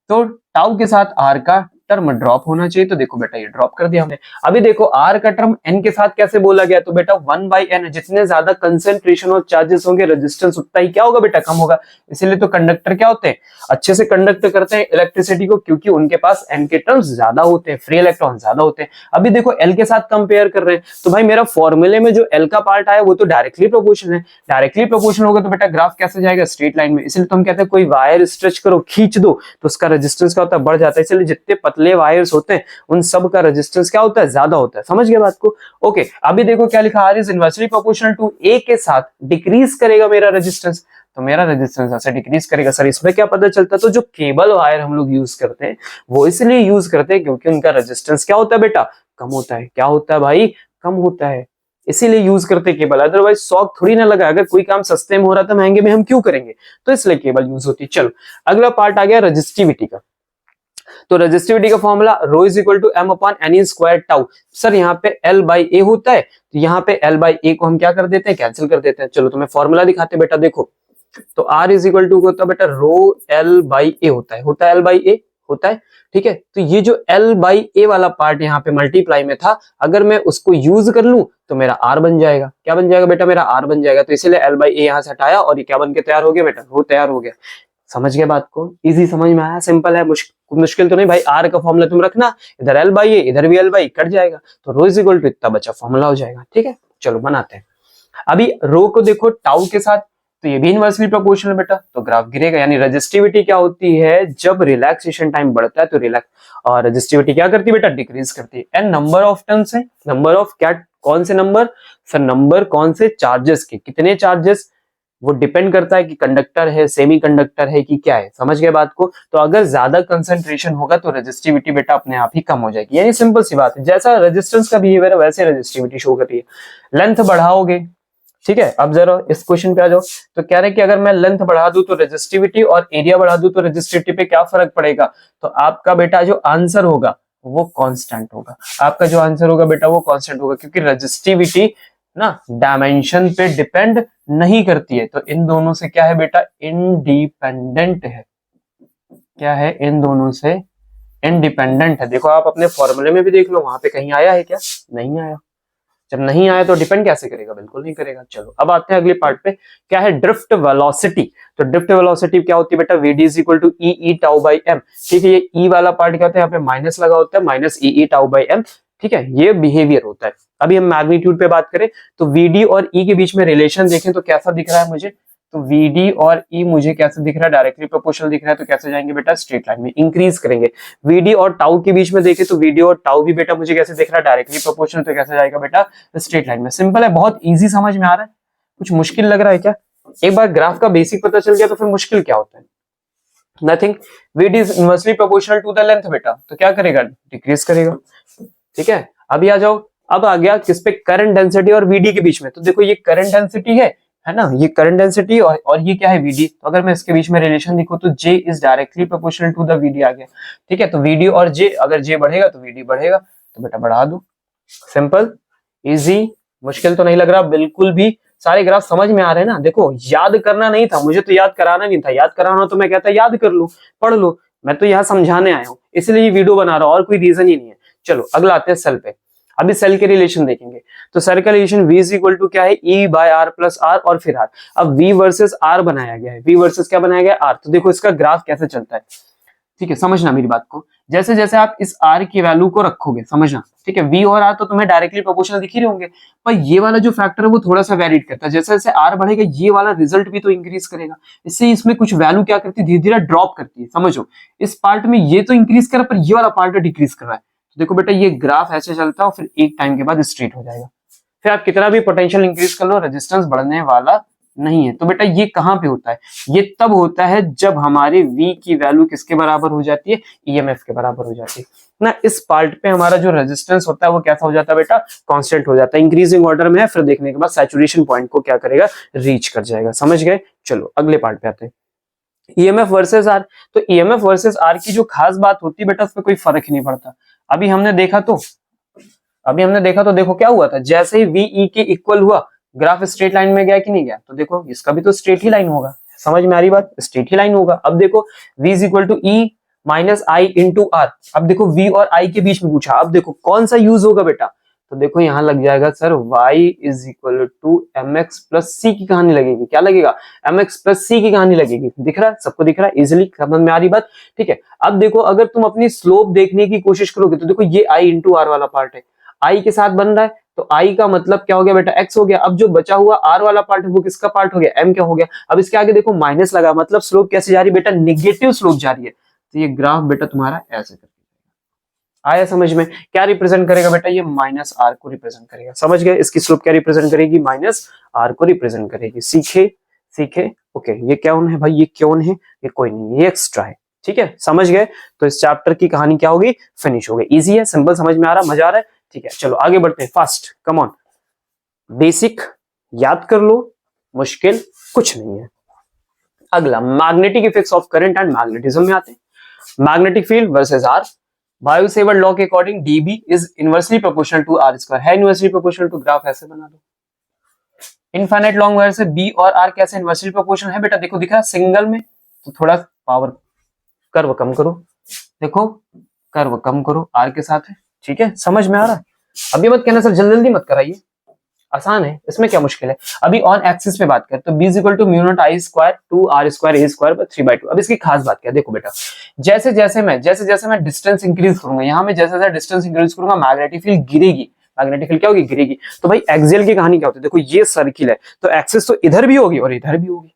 तो टाउ के साथ R का टर्म ड्रॉप होना चाहिए। तो देखो बेटा ये ड्रॉप कर दिया हमने। अभी देखो R का टर्म N के साथ कैसे बोला गया, तो बेटा 1/N, जितने ज्यादा कंसेंट्रेशन और चार्जेस होंगे रेजिस्टेंस उतना ही क्या होगा बेटा, कम होगा। इसीलिए तो कंडक्टर क्या होते हैं, अच्छे से कंडक्ट करते हैं इलेक्ट्रिसिटी को, क्योंकि उनके पास N के टर्म्स ज्यादा होते हैं, फ्री इलेक्ट्रॉन ज्यादा होते हैं। अभी देखो L के साथ कंपेयर कर रहे हैं, तो भाई मेरा फॉर्मूले में जो L का पार्ट आया वो तो डायरेक्टली प्रोपोर्शनल है, डायरेक्टली प्रोपोर्शनल होगा तो बेटा ग्राफ कैसे जाएगा, स्ट्रेट लाइन में। इसलिए तो हम कहते हैं कोई वायर स्ट्रेच करो, खींच दो, तो उसका रेजिस्टेंस क्या होता है, बढ़ जाता है। इसलिए जितने पतले वायर्स होते हैं उन सब का रेजिस्टेंस क्या होता है, ज्यादा होता है। समझ गए बात को, ओके। अभी देखो क्या लिखा, R is inversely proportional to A के साथ डिक्रीज करेगा मेरा रेजिस्टेंस, तो मेरा रेजिस्टेंस ऐसे डिक्रीज करेगा। सर इसमें क्या पता चलता है, तो जो केबल वायर हम लोग यूज करते हैं वो इसलिए यूज करते हैं क्योंकि उनका रेजिस्टेंस क्या होता है बेटा, कम होता है। क्या होता है भाई, कम होता है, इसीलिए यूज करते हैं केबल। अदरवाइज शौक थोड़ी ना लगा, अगर कोई काम सस्ते में हो रहा था महंगे में हम क्यों करेंगे, तो इसलिए केबल यूज होती है। चलो अगला पार्ट आ गया रेजिस्टिविटी का। तो रेजिस्टिविटी का फॉर्मूला ρ = m/ne² टाउ। सर यहाँ पे L/A होता है, तो यहाँ पे L/A को हम क्या कर देते हैं, कैंसिल कर देते हैं। चलो तुम्हें फॉर्मूला दिखाते बेटा, देखो तो R = होता है बेटा ρL/A होता है L/A होता है, ठीक है। तो ये जो L/A वाला पार्ट यहाँ पे मल्टीप्लाई में था, अगर मैं उसको यूज कर लूं तो मेरा R बन जाएगा। क्या बन जाएगा बेटा, मेरा R बन जाएगा। तो इसीलिए L/A यहाँ से हटाया और ये क्या बन के तैयार हो गया बेटा, रो तैयार हो गया। समझ गए बात को, इजी समझ में आया, सिंपल है, मुश्किल तो नहीं भाई। R का फॉर्मूला तुम रखना, इधर L/A इधर भी L/A कट जाएगा, तो ρ = इतना बचा फॉर्मूला हो जाएगा, ठीक है। चलो बनाते हैं। अभी रो को देखो टाउ के साथ तो ये भी इनवर्सली प्रोपोर्शनल बेटा, तो ग्राफ गिरेगा। यानी रेजिस्टिविटी क्या होती है, जब रिलैक्सेशन टाइम बढ़ता है तो रिलैक्स, और रेजिस्टिविटी क्या करती है बेटा, डिक्रीज करती है। एंड नंबर ऑफ टर्म्स है, नंबर ऑफ क्या, कौन से नंबर सर, नंबर कौन से, चार्जेस के, कितने चार्जेस, वो डिपेंड करता है कि कंडक्टर है, सेमी कंडक्टर है कि क्या है, समझ गए बात को। तो अगर ज्यादा कंसंट्रेशन होगा तो रेजिस्टिविटी बेटा अपने आप ही कम हो जाएगी। यानी सिंपल सी बात है, जैसा रेजिस्टेंस का बिहेवियर है वैसे रेजिस्टिविटी शो कर रही है। लेंथ बढ़ाओगे, ठीक है, अब जरा इस क्वेश्चन पे आ जाओ। तो कह रहे कि अगर मैं लेंथ बढ़ा दूं तो रेजिस्टिविटी, और एरिया बढ़ा दूं तो रेजिस्टिविटी पे क्या फर्क पड़ेगा, तो आपका बेटा जो आंसर होगा वो कांस्टेंट होगा। आपका जो आंसर होगा बेटा वो कांस्टेंट होगा, क्योंकि रेजिस्टिविटी ना डायमेंशन पे डिपेंड नहीं करती है। तो इन दोनों से क्या है बेटा, इंडिपेंडेंट है। क्या है, इन दोनों से इंडिपेंडेंट है। देखो आप अपने फॉर्मूले में भी देख लो, वहां पे कहीं आया है क्या, नहीं आया। जब नहीं आया तो डिपेंड कैसे करेगा, बिल्कुल नहीं करेगा। चलो अब आते हैं अगले पार्ट पे, क्या है ड्रिफ्ट वेलोसिटी। तो ड्रिफ्ट वेलोसिटी क्या होती है बेटा, V D is equal to E tau by M. ठीक है, ये ई वाला पार्ट क्या होता है, यहाँ पे माइनस लगा होता है, minus E tau by M. ठीक है, ये बिहेवियर होता है। अभी हम मैग्नीट्यूड पे बात करें तो वीडी और ई के बीच में रिलेशन देखें तो कैसा दिख रहा है मुझे, तो वीडी और ई मुझे कैसे दिख रहा है, डायरेक्टली प्रोपोर्शनल दिख रहा है। तो कैसे जाएंगे बेटा, स्ट्रेट लाइन में इंक्रीज करेंगे। वीडी और टाउ के बीच में देखें तो वीडी और टाउ भी बेटा मुझे कैसे दिख रहा है, डायरेक्टली प्रोपोर्शनल। तो कैसे जाएगा बेटा, स्ट्रेट लाइन में। सिंपल है, बहुत इजी समझ में आ रहा है, कुछ मुश्किल लग रहा है क्या? एक बार ग्राफ का बेसिक पता चल गया तो फिर मुश्किल क्या होता है, nothing. VD is inversely proportional to the length बेटा, तो क्या करेगा, डिक्रीज करेगा। ठीक है, अभी आ जाओ, अब आ गया किस पे, करंट डेंसिटी और वीडी के बीच में। तो देखो ये करंट डेंसिटी है ना, ये करंट डेंसिटी और ये क्या है, वीडी। तो अगर मैं इसके बीच में रिलेशन देखूं तो J is directly proportional to the VD आ गया। ठीक है, तो वीडी और जे, अगर जे बढ़ेगा तो वीडी बढ़ेगा, तो बेटा बढ़ा दो। सिंपल, इजी, मुश्किल तो नहीं लग रहा बिल्कुल भी। सारे ग्राफ समझ में आ रहे हैं ना। देखो याद करना नहीं था, मुझे तो याद कराना नहीं था। याद कराना तो मैं कहता याद कर लो, पढ़ लो। मैं तो यहाँ समझाने आया हूँ, इसलिए ये वीडियो बना रहा हूँ, और कोई रीजन ही नहीं है। चलो अगला आते हैं सेल पे। अभी सेल के रिलेशन देखेंगे। तो सेल का relation V is equal to क्या है, E by R plus R और फिर R। अब V वर्सेस R बनाया गया है, V वर्सेस क्या बनाया गया, R। तो देखो इसका ग्राफ कैसे चलता है, ठीक है, समझना मेरी बात को। जैसे जैसे आप इस R की वैल्यू को रखोगे, समझना, ठीक है, V और R तो तुम्हें डायरेक्टली प्रोपोर्शनल दिख ही रहे होंगे, पर ये वाला जो फैक्टर है वो थोड़ा सा वेरीड करता है। जैसे जैसे R बढ़ेगा ये वाला रिजल्ट भी तो इंक्रीज करेगा। इससे इसमें कुछ वैल्यू क्या करती है, धीरे धीरे ड्रॉप करती है। समझो, इस पार्ट में ये तो इंक्रीज कर रहा है, पर ये वाला पार्ट डिक्रीज कर रहा है। तो देखो बेटा ये ग्राफ ऐसे चलता है और फिर एक टाइम के बाद स्ट्रेट हो जाएगा। फिर आप कितना भी पोटेंशियल इंक्रीज कर लो, रेजिस्टेंस बढ़ने वाला नहीं है। तो बेटा ये कहां पे होता है, ये तब होता है जब हमारे V की वैल्यू किसके बराबर हो जाती है, EMF के बराबर हो जाती है ना। इस पार्ट पे हमारा जो रेजिस्टेंस होता है वो कैसा हो जाता है बेटा, कांस्टेंट हो जाता है, इंक्रीजिंग ऑर्डर में है। फिर देखने के बाद सैचुरेशन पॉइंट को क्या करेगा, रीच कर जाएगा। समझ गए? चलो अगले पार्ट पे आते हैं, EMF वर्सेस R। तो EMF वर्सेस R की जो खास बात होती है बेटा, उसमें कोई फर्क ही नहीं पड़ता। अभी हमने देखा तो देखो क्या हुआ था, जैसे ही VE के इक्वल हुआ ग्राफ स्ट्रेट लाइन में गया कि नहीं गया। तो देखो इसका भी तो स्ट्रेट ही लाइन होगा, समझ में आ रही बात, स्ट्रेट ही लाइन होगा। अब देखो V is equal to E minus I into R। अब देखो V और I के बीच में पूछा, अब देखो कौन सा यूज होगा बेटा। तो देखो यहां लग जाएगा sir y is equal to mx plus C की कहानी लगेगी। क्या लगेगा, mx प्लस सी की कहानी लगेगी। दिख रहा है, सबको दिख रहा है, इजिली समझ में आ रही बात, ठीक है। अब देखो अगर तुम अपनी स्लोप देखने की कोशिश करोगे तो देखो ये i इंटू आर वाला पार्ट है, i के साथ बन रहा है, तो i का मतलब क्या हो गया बेटा, x हो गया। अब जो बचा हुआ r वाला पार्ट है वो किसका पार्ट हो गया, m क्या हो गया। अब इसके आगे देखो माइनस लगा, मतलब स्लोप कैसे जा रही है बेटा, निगेटिव स्लोप जा रही है। तो ये ग्राफ बेटा तुम्हारा ऐसे करके आया समझ में। क्या रिप्रेजेंट करेगा बेटा, ये माइनस आर को रिप्रेजेंट करेगा। समझ गए, इसकी स्लोप क्या रिप्रेजेंट करेगी, माइनस आर को रिप्रेजेंट करेगी। सीखे ओके। ये कौन है भाई, ये कौन है, ये कोई नहीं, ये एक्स्ट्रा है, ठीक है, समझ गए। तो इस चैप्टर की कहानी क्या होगी, फिनिश हो गई। इजी है, सिंपल, समझ में आ रहा, मजा आ रहा है, ठीक है। चलो आगे बढ़ते हैं, फास्ट, कम ऑन। बेसिक याद कर लो, मुश्किल कुछ नहीं है। अगला magnetic effects of current and magnetism में आते हैं। Magnetic field versus R. Biot Savart law के according dB is inversely proportional to r square. है इनवर्सली प्रोपोर्शनल टू, ग्राफ ऐसे बना दो। इनफाइनाइट लॉन्ग वायर से B और R कैसे इनवर्सली प्रोपोर्शनल है बेटा, देखो दिख रहा है सिंगल में, तो थोड़ा पावर कर्व कम करो, देखो कर्व कम करो, R के साथ है, ठीक है, समझ में आ रहा है। अभी मत कहना सर जल्दी जल्दी मत कराइए, आसान है, इसमें क्या मुश्किल है। अभी ऑन एक्सिस पे बात करें तो b is equal to mu naught I square two R square A square पर 3/2। अब इसकी खास बात क्या है, देखो बेटा, जैसे जैसे मैं डिस्टेंस इंक्रीज करूंगा, यहाँ में जैसे जैसे डिस्टेंस इंक्रीज करूंगा मैग्नेटिक फील्ड गिरेगी, मैग्नेटिक फील्ड क्या होगी, गिरेगी। तो भाई एक्सियल की कहानी क्या होती है, देखो ये सर्किल है तो एक्सिस तो इधर भी होगी और इधर भी होगी,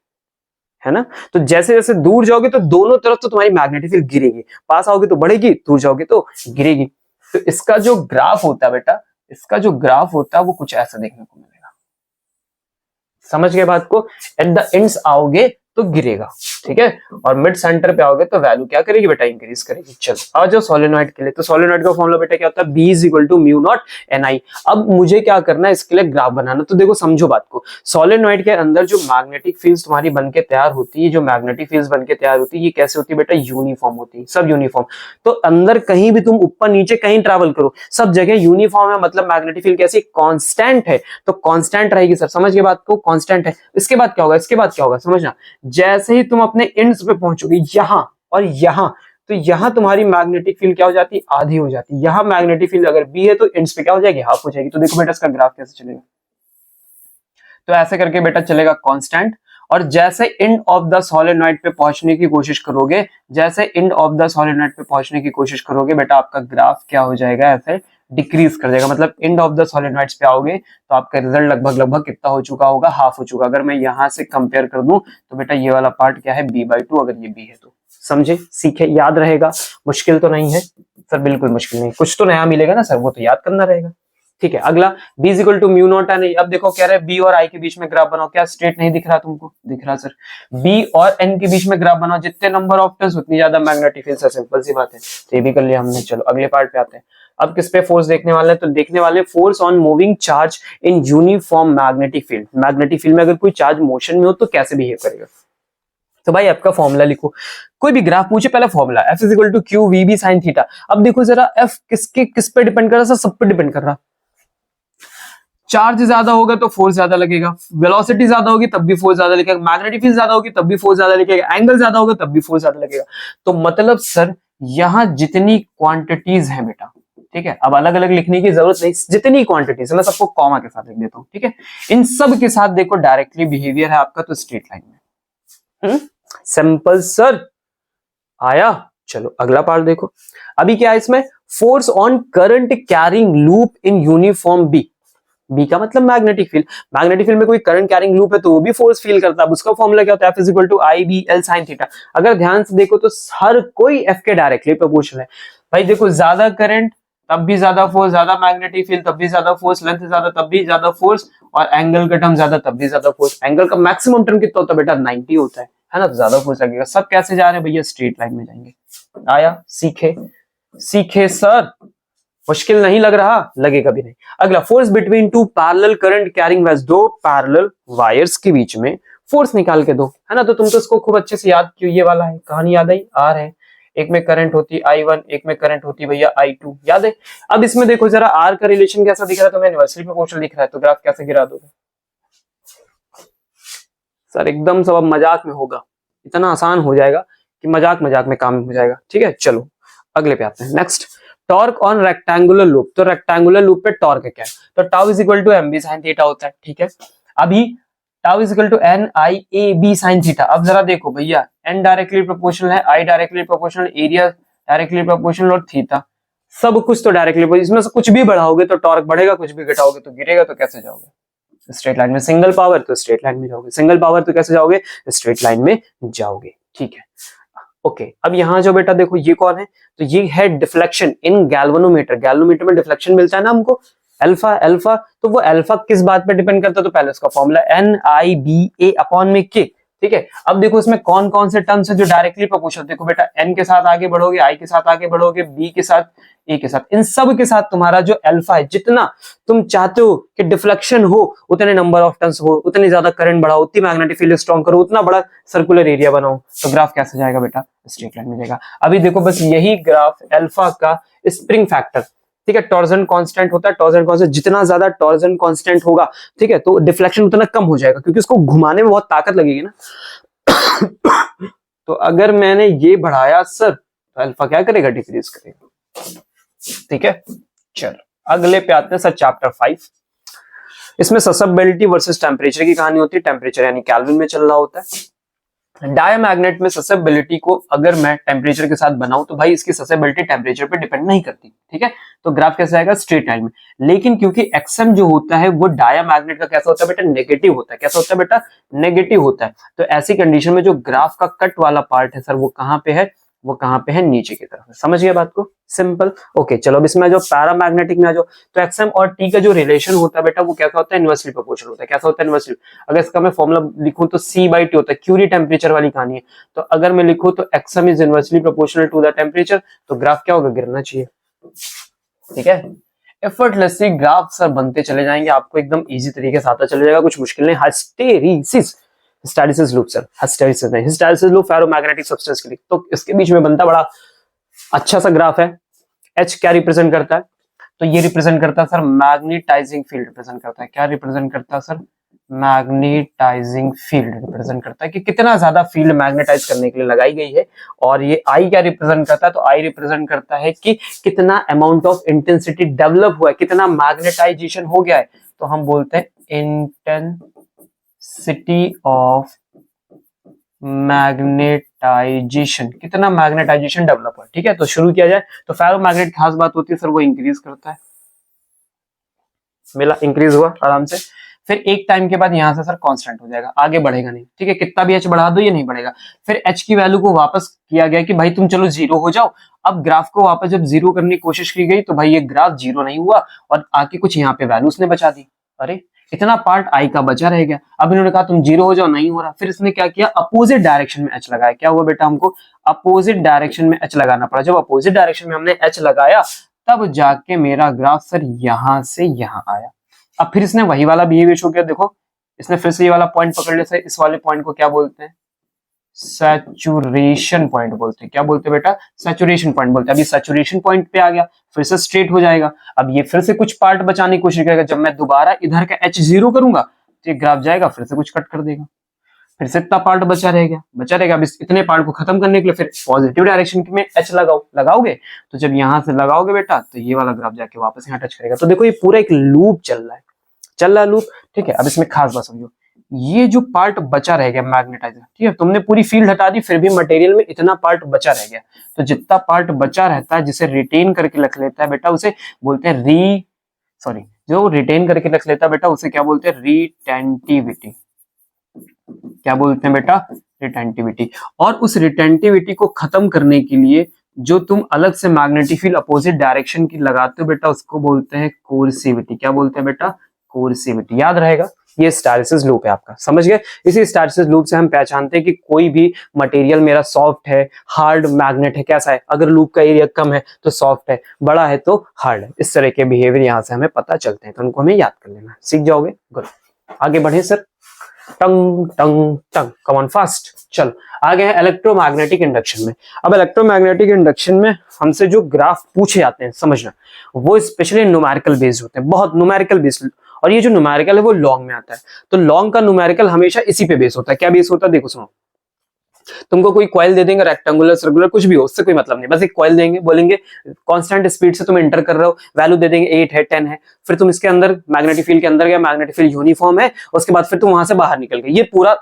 है ना। तो जैसे जैसे दूर जाओगे तो दोनों तरफ तो तुम्हारी मैग्नेटिक फील्ड गिरेगी, पास आओगे तो बढ़ेगी, दूर जाओगे तो गिरेगी। तो इसका जो ग्राफ होता है बेटा, इसका जो ग्राफ होता है वो कुछ ऐसा देखने को मिलेगा। समझ गए बात को, एट द एंड्स आओगे तो गिरेगा, ठीक है, और मिड सेंटर पे आओगे तो वैल्यू क्या करेगी बेटा, इंक्रीज करेगी। चलो आ जाओ सोलेनॉइड के लिए। तो सोलेनॉइड का फॉर्मूला बेटा क्या होता है, B is equal to mu naught NI। अब मुझे क्या करना है, इसके लिए ग्राफ बनाना। तो देखो समझो बात को, सोलेनॉइड के अंदर जो मैग्नेटिक फील्ड्स तुम्हारी बनके तैयार होती है, जो मैग्नेटिक फील्ड्स बनके तैयार होती है, ये कैसे होती है बेटा, यूनिफॉर्म होती है, सब यूनिफॉर्म। तो अंदर कहीं भी तुम ऊपर नीचे कहीं ट्रैवल करो, सब जगह यूनिफॉर्म है, मतलब मैग्नेटिक फील्ड कैसी, कांस्टेंट है। तो कांस्टेंट रहेगी सर, समझ के बात को, कांस्टेंट है। इसके बाद क्या होगा, इसके बाद क्या होगा समझना, जैसे ही तुम अपने एंड्स पे पहुंचोगे यहां और यहां, तो यहां तुम्हारी मैग्नेटिक फील्ड क्या हो जाती है, आधी हो जाती है। यहां मैग्नेटिक फील्ड अगर B है तो एंड्स पे क्या हो जाएगी, हाफ हो जाएगी। तो देखो बेटा इसका ग्राफ कैसे चलेगा, तो ऐसे करके बेटा चलेगा कांस्टेंट, और जैसे एंड ऑफ द सोलेनॉइड पे पहुंचने की कोशिश करोगे, जैसे एंड ऑफ द सोलेनॉइड पे पहुंचने की कोशिश करोगे बेटा, आपका ग्राफ क्या हो जाएगा, ऐसे डिक्रीज कर जाएगा। मतलब एंड ऑफ द सोलेनॉइड्स पे आओगे तो आपका रिजल्ट लगभग लगभग कितना हो चुका होगा, हाफ हो चुका। अगर मैं यहां से कंपेयर कर दूं तो बेटा ये वाला पार्ट क्या है, B/2, अगर ये B है तो। समझे, सीखे, याद रहेगा, मुश्किल तो नहीं है सर, बिल्कुल मुश्किल नहीं, कुछ तो नया मिलेगा ना सर, वो तो याद करना रहेगा। ठीक है, अगला B is equal to mu naught NI। अब देखो कह रहे हैं B और I के बीच में ग्राफ बनाओ, क्या स्ट्रेट नहीं दिख रहा तुमको, दिख रहा सर। B और N के बीच में ग्राफ बनाओ, जितने नंबर ऑफ टर्न्स उतनी ज्यादा मैग्नेटिक फील्ड, सिंपल सी बात है। तो ये भी कर लिया हमने। चलो अगले पार्ट पे आते हैं। अब किस पे फोर्स देखने वाले हैं, तो देखने वाले force on moving charge in uniform magnetic field. Magnetic field में अगर कोई चार्ज मोशन में हो तो कैसे बिहेव करेगा। तो भाई आपका फॉर्मूला लिखो, कोई भी ग्राफ पूछे पहले formula, F is equal to Q VB sine theta. अब देखो जरा F किस पे डिपेंड कर रहा है, सब पे डिपेंड कर रहा। चार्ज ज्यादा होगा तो फोर्स ज्यादा लगेगा, वेलोसिटी ज्यादा होगी तब भी फोर्स ज्यादा लगेगा, मैग्नेटिक फील्ड ज्यादा होगी तब भी फोर्स ज्यादा लगेगा, एंगल ज्यादा होगा तब भी फोर्स ज्यादा लगेगा। तो मतलब सर यहां जितनी क्वांटिटीज हैं बेटा, ठीक है, अब अलग अलग लिखने की जरूरत नहीं, जितनी क्वांटिटीज, मैं सबको कॉमा के साथ लिख देता हूं, ठीक है। इन सब के साथ देखो डायरेक्टली बिहेवियर है आपका तो स्ट्रेट लाइन में। सिंपल सर, आया। चलो अगला पार्ट देखो, अभी क्या है इसमें, force on current carrying loop in uniform B का मतलब मैग्नेटिक फील्ड। मैग्नेटिक फील्ड में कोई करंट कैरिंग लूप है तो वो भी फोर्स फील करता है। उसका फॉर्मूला क्या होता है, F is equal to IBL sin theta. अगर ध्यान से देखो तो हर कोई F के डायरेक्टली प्रोपोर्शनल है। भाई देखो ज्यादा करंट तब भी ज्यादा फोर्स, ज्यादा मैग्नेटिक फील्ड तब भी ज्यादा फोर्स, लेंथ ज्यादा तब भी ज्यादा फोर्स, और एंगल का टर्म ज्यादा तब भी ज्यादा फोर्स। एंगल का मैक्सिमम टर्म कितना होता है बेटा, 90 होता है ना, तो ज्यादा फोर्स लगेगा। सब कैसे जा रहे हैं भैया, स्ट्रेट लाइन में जाएंगे। आया, सीखे सर, मुश्किल नहीं लग रहा, लगेगा भी नहीं। अगला, force between two parallel current carrying wires, दो पैरेलल वायर्स के बीच में फोर्स निकाल के दो, है ना। तो तुम तो इसको खूब अच्छे से याद क्यों, ये वाला है, कहानी याद आई, आर है, एक में करंट होती I1, एक में करंट होती भैया I2, याद है। अब इसमें देखो जरा आर का रिलेशन कैसा दिख रहा है, तो यूनिवर्सल प्रोपोर्शनल दिख रहा है, तो ग्राफ कैसे गिरा दोगे सर, एकदम सब अब मजाक में होगा, इतना आसान हो जाएगा कि मजाक में काम हो जाएगा। ठीक है, चलो अगले पे आते हैं। Next, torque on rectangular loop. तो रेक्टेंगुलर लूप पे टॉर्क क्या है, तो tau is equal to mb sin theta होता है। ठीक है, अभी tau is equal to NIAB sin theta. अब जरा देखो भैया, n डायरेक्टली प्रोपोर्शनल है, I directly proportional, area directly proportional, और थीटा सब कुछ तो डायरेक्टली। इसमें से कुछ भी बढ़ाओगे तो टॉर्क बढ़ेगा, कुछ भी घटाओगे तो गिरेगा। तो कैसे जाओगे, स्ट्रेट लाइन में। सिंगल पावर तो स्ट्रेट लाइन में जाओगे, सिंगल पावर तो कैसे जाओगे, स्ट्रेट लाइन में जाओगे। ठीक है, ओके। अब यहाँ जो बेटा देखो ये कौन है, तो ये है डिफ्लेक्शन इन गैल्वेनोमीटर। गैल्वेनोमीटर में डिफ्लेक्शन मिलता है ना हमको, अल्फा। तो वो अल्फा किस बात पे डिपेंड करता है, तो पहले उसका फॉर्मूला NIBA अपॉन में K। ठीक है, अब देखो इसमें कौन कौन से टर्म्स है जो डायरेक्टली प्रोपोर्शनल। देखो बेटा, n के साथ आगे बढ़ोगे, I के साथ आगे बढ़ोगे, B के साथ, A के साथ, इन सब के साथ तुम्हारा जो अल्फा है, जितना तुम चाहते हो कि डिफ्लेक्शन हो, उतने नंबर ऑफ टर्न्स हो, उतनी ज्यादा करंट बढ़ाओ, उतनी मैग्नेटिक फील्ड स्ट्रॉन्ग करो, उतना बड़ा सर्कुलर एरिया बनाओ, तो ग्राफ कैसे जाएगा बेटा, स्ट्रेट लाइन में जाएगा। अभी देखो बस यही ग्राफ अल्फा का स्प्रिंग फैक्टर, ठीक है, टॉर्जन कांस्टेंट होता है। टॉर्जन कांस्टेंट, जितना ज्यादा टॉर्जन कांस्टेंट होगा, ठीक है, तो डिफ्लेक्शन उतना कम हो जाएगा, क्योंकि उसको घुमाने में बहुत ताकत लगेगी ना। तो अगर मैंने ये बढ़ाया सर, तो अल्फा क्या करेगा, डिक्रीज करेगा। ठीक है, चलो अगले पे आते हैं सर, चैप्टर 5। इसमें ससेप्टिबिलिटी वर्सेस टेम्परेचर की कहानी होती है। टेम्परेचर यानी केल्विन में चल रहा होता है, डायमैग्नेट में ससेबिलिटी को अगर मैं टेम्परेचर के साथ बनाऊं तो भाई इसकी ससेबिलिटी टेम्परेचर पे डिपेंड नहीं करती, ठीक है। तो ग्राफ कैसा आएगा, स्ट्रेट लाइन में। लेकिन क्योंकि एक्सएम जो होता है वो डायमैग्नेट का कैसा होता है बेटा, नेगेटिव होता है। कैसा होता है बेटा, नेगेटिव होता है। तो ऐसी कंडीशन में जो ग्राफ का कट वाला पार्ट है सर वो कहां पे है, वो कहां पे है, नीचे की तरफ है। समझ गए बात को, सिंपल। ओके चलो अब इसमें जो पैरामैग्नेटिक में आ जाओ, तो एक्सएम और टी का जो रिलेशन होता है बेटा वो कैसा होता है, इनवर्सली प्रोपोर्शनल होता है। कैसा होता है, इनवर्सली। अगर इसका मैं फॉर्मूला लिखूं तो C/T होता है, क्यूरी टेम्परेचर वाली कहानी है। तो अगर मैं लिखूं तो XM is inversely proportional to the temperature, तो ग्राफ क्या होगा, गिरना चाहिए, ठीक है। एफर्टलेसली ग्राफ सर बनते चले जाएंगे, आपको एकदम इजी तरीके से आता चले जाएगा, कुछ मुश्किल नहीं। Hysteresis, hysteresis loop sir, hysteresis नहीं, हिस्टैरिसीस लूप फेरोमैग्नेटिक सब्सटेंस के लिए, तो इसके बीच में बनता बड़ा अच्छा सा ग्राफ है। H क्या रिप्रेजेंट करता है, तो ये रिप्रेजेंट करता है सर मैग्नेटाइजिंग फील्ड रिप्रेजेंट करता है। क्या रिप्रेजेंट करता है सर, मैग्नेटाइजिंग फील्ड रिप्रेजेंट करता है कि कितना ज्यादा फील्ड मैग्नेटाइज करने के लिए लगाई गई है। और ये I क्या रिप्रेजेंट करता है, तो I रिप्रेजेंट करता है कि कितना अमाउंट ऑफ इंटेंसिटी डेवलप हुआ है, कितना मैग्नेटाइजेशन हो गया है। तो हम बोलते हैं इंटेंसिटी ऑफ मैग्नेटाइजेशन, कितना मैग्नेटाइजेशन डेवलप हुआ, ठीक है। तो शुरू किया जाए तो फेरोमैग्नेट की खास बात होती है सर वो इंक्रीज करता है, मिला, इंक्रीज हुआ आराम से। फिर एक टाइम के बाद यहां से सर कांस्टेंट हो जाएगा, आगे बढ़ेगा नहीं, ठीक है। कितना भी H बढ़ा दो ये नहीं बढ़ेगा। फिर H की वैल्यू को वापस किया गया कि भाई तुम चलो जीरो हो जाओ। अब ग्राफ को वापस जब जीरो करने की कोशिश की गई तो भाई ये ग्राफ जीरो नहीं हुआ और आके कुछ यहाँ पे वैल्यूज ने बचा दी। अरे इतना पार्ट I का बचा रह गया। अब इन्होंने कहा तुम जीरो हो जाओ, नहीं हो रहा। फिर इसने क्या किया, अपोजिट डायरेक्शन में H लगाया। क्या हुआ बेटा, हमको अपोजिट डायरेक्शन में H लगाना पड़ा। जब अपोजिट डायरेक्शन में हमने H लगाया तब जाके मेरा ग्राफ सर यहां से यहां आया। अब फिर इसने वही वाला बिहेवियर शो किया, देखो इसने फिर से ये वाला पॉइंट पकड़ लिया। इस वाले पॉइंट को क्या बोलते हैं, सैचुरेशन पॉइंट बोलते हैं। क्या बोलते हैं बेटा, सैचुरेशन पॉइंट बोलते हैं। अभी सैचुरेशन पॉइंट पे आ गया, फिर से स्ट्रेट हो जाएगा। अब ये फिर से कुछ पार्ट बचाने की कोशिश करेगा। जब मैं दोबारा इधर का H जीरो करूंगा तो ये ग्राफ जाएगा, फिर से कुछ कट कर देगा, फिर से इतना पार्ट बचा रहेगा। अब इस इतने पार्ट को खत्म करने के लिए फिर पॉजिटिव डायरेक्शन में H लगाओगे। तो जब यहां से लगाओगे बेटा तो ये वाला ग्राफ जाके वापस यहाँ टच करेगा। तो देखो ये पूरा एक लूप चल रहा है लूप, ठीक है। अब इसमें खास बात समझो, ये जो पार्ट बचा रह गया मैग्नेटाइजर, ठीक है, तुमने पूरी फील्ड हटा दी फिर भी मटेरियल में इतना पार्ट बचा रह गया। तो जितना पार्ट बचा रहता है जिसे रिटेन करके रख लेता है बेटा उसे बोलते हैं जो रिटेन करके रख लेता है बेटा उसे क्या बोलते हैं, रिटेंटिविटी। क्या बोलते हैं बेटा, रिटेंटिविटी। और उस रिटेंटिविटी को खत्म करने के लिए जो तुम अलग से मैग्नेटिक फील्ड अपोजिट डायरेक्शन की लगाते हो बेटा उसको बोलते हैं कोर्सिविटी। क्या बोलते हैं बेटा, कोर्सिविटी। याद रहेगा, ये हिस्टैरिसीस लूप है आपका, समझ गए। इसी हिस्टैरिसीस लूप से हम पहचानते हैं कि कोई भी मटेरियल मेरा सॉफ्ट है, हार्ड मैग्नेट है, कैसा है। अगर लूप का एरिया कम है तो सॉफ्ट है, बड़ा है तो हार्ड है। इस तरह के बिहेवियर यहाँ से हमें पता चलते हैं, तो उनको हमें याद कर लेना, सीख जाओगे। गुड, आगे बढ़े sir. Tongue tongue tongue, come on fast. चलो आगे है इलेक्ट्रोमैग्नेटिक इंडक्शन में। अब इलेक्ट्रोमैग्नेटिक इंडक्शन में हमसे जो ग्राफ पूछे जाते हैं समझना, वो स्पेशली न्यूमेरिकल बेस्ड होते हैं, बहुत न्यूमेरिकल बेस्ड। और ये जो न्यूमेरिकल है वो लॉन्ग में आता है। तो लॉन्ग का न्यूमेरिकल हमेशा इसी पे बेस होता है। क्या बेस होता है, देखो सुनो, तुमको कोई कॉइल दे देंगे, रेक्टेंगुलर सर्कुलर कुछ भी हो, उससे कोई मतलब नहीं, बस एक कॉइल देंगे, बोलेंगे कांस्टेंट स्पीड से तुम एंटर कर रहे हो, वैल्यू दे देंगे 8 है 10 है। फिर तुम इसके अंदर मैग्नेटिक फील्ड के अंदर गए, मैग्नेटिक फील्ड यूनिफॉर्म है, उसके बाद फिर तुम वहां से बाहर निकल गए। ये पूरा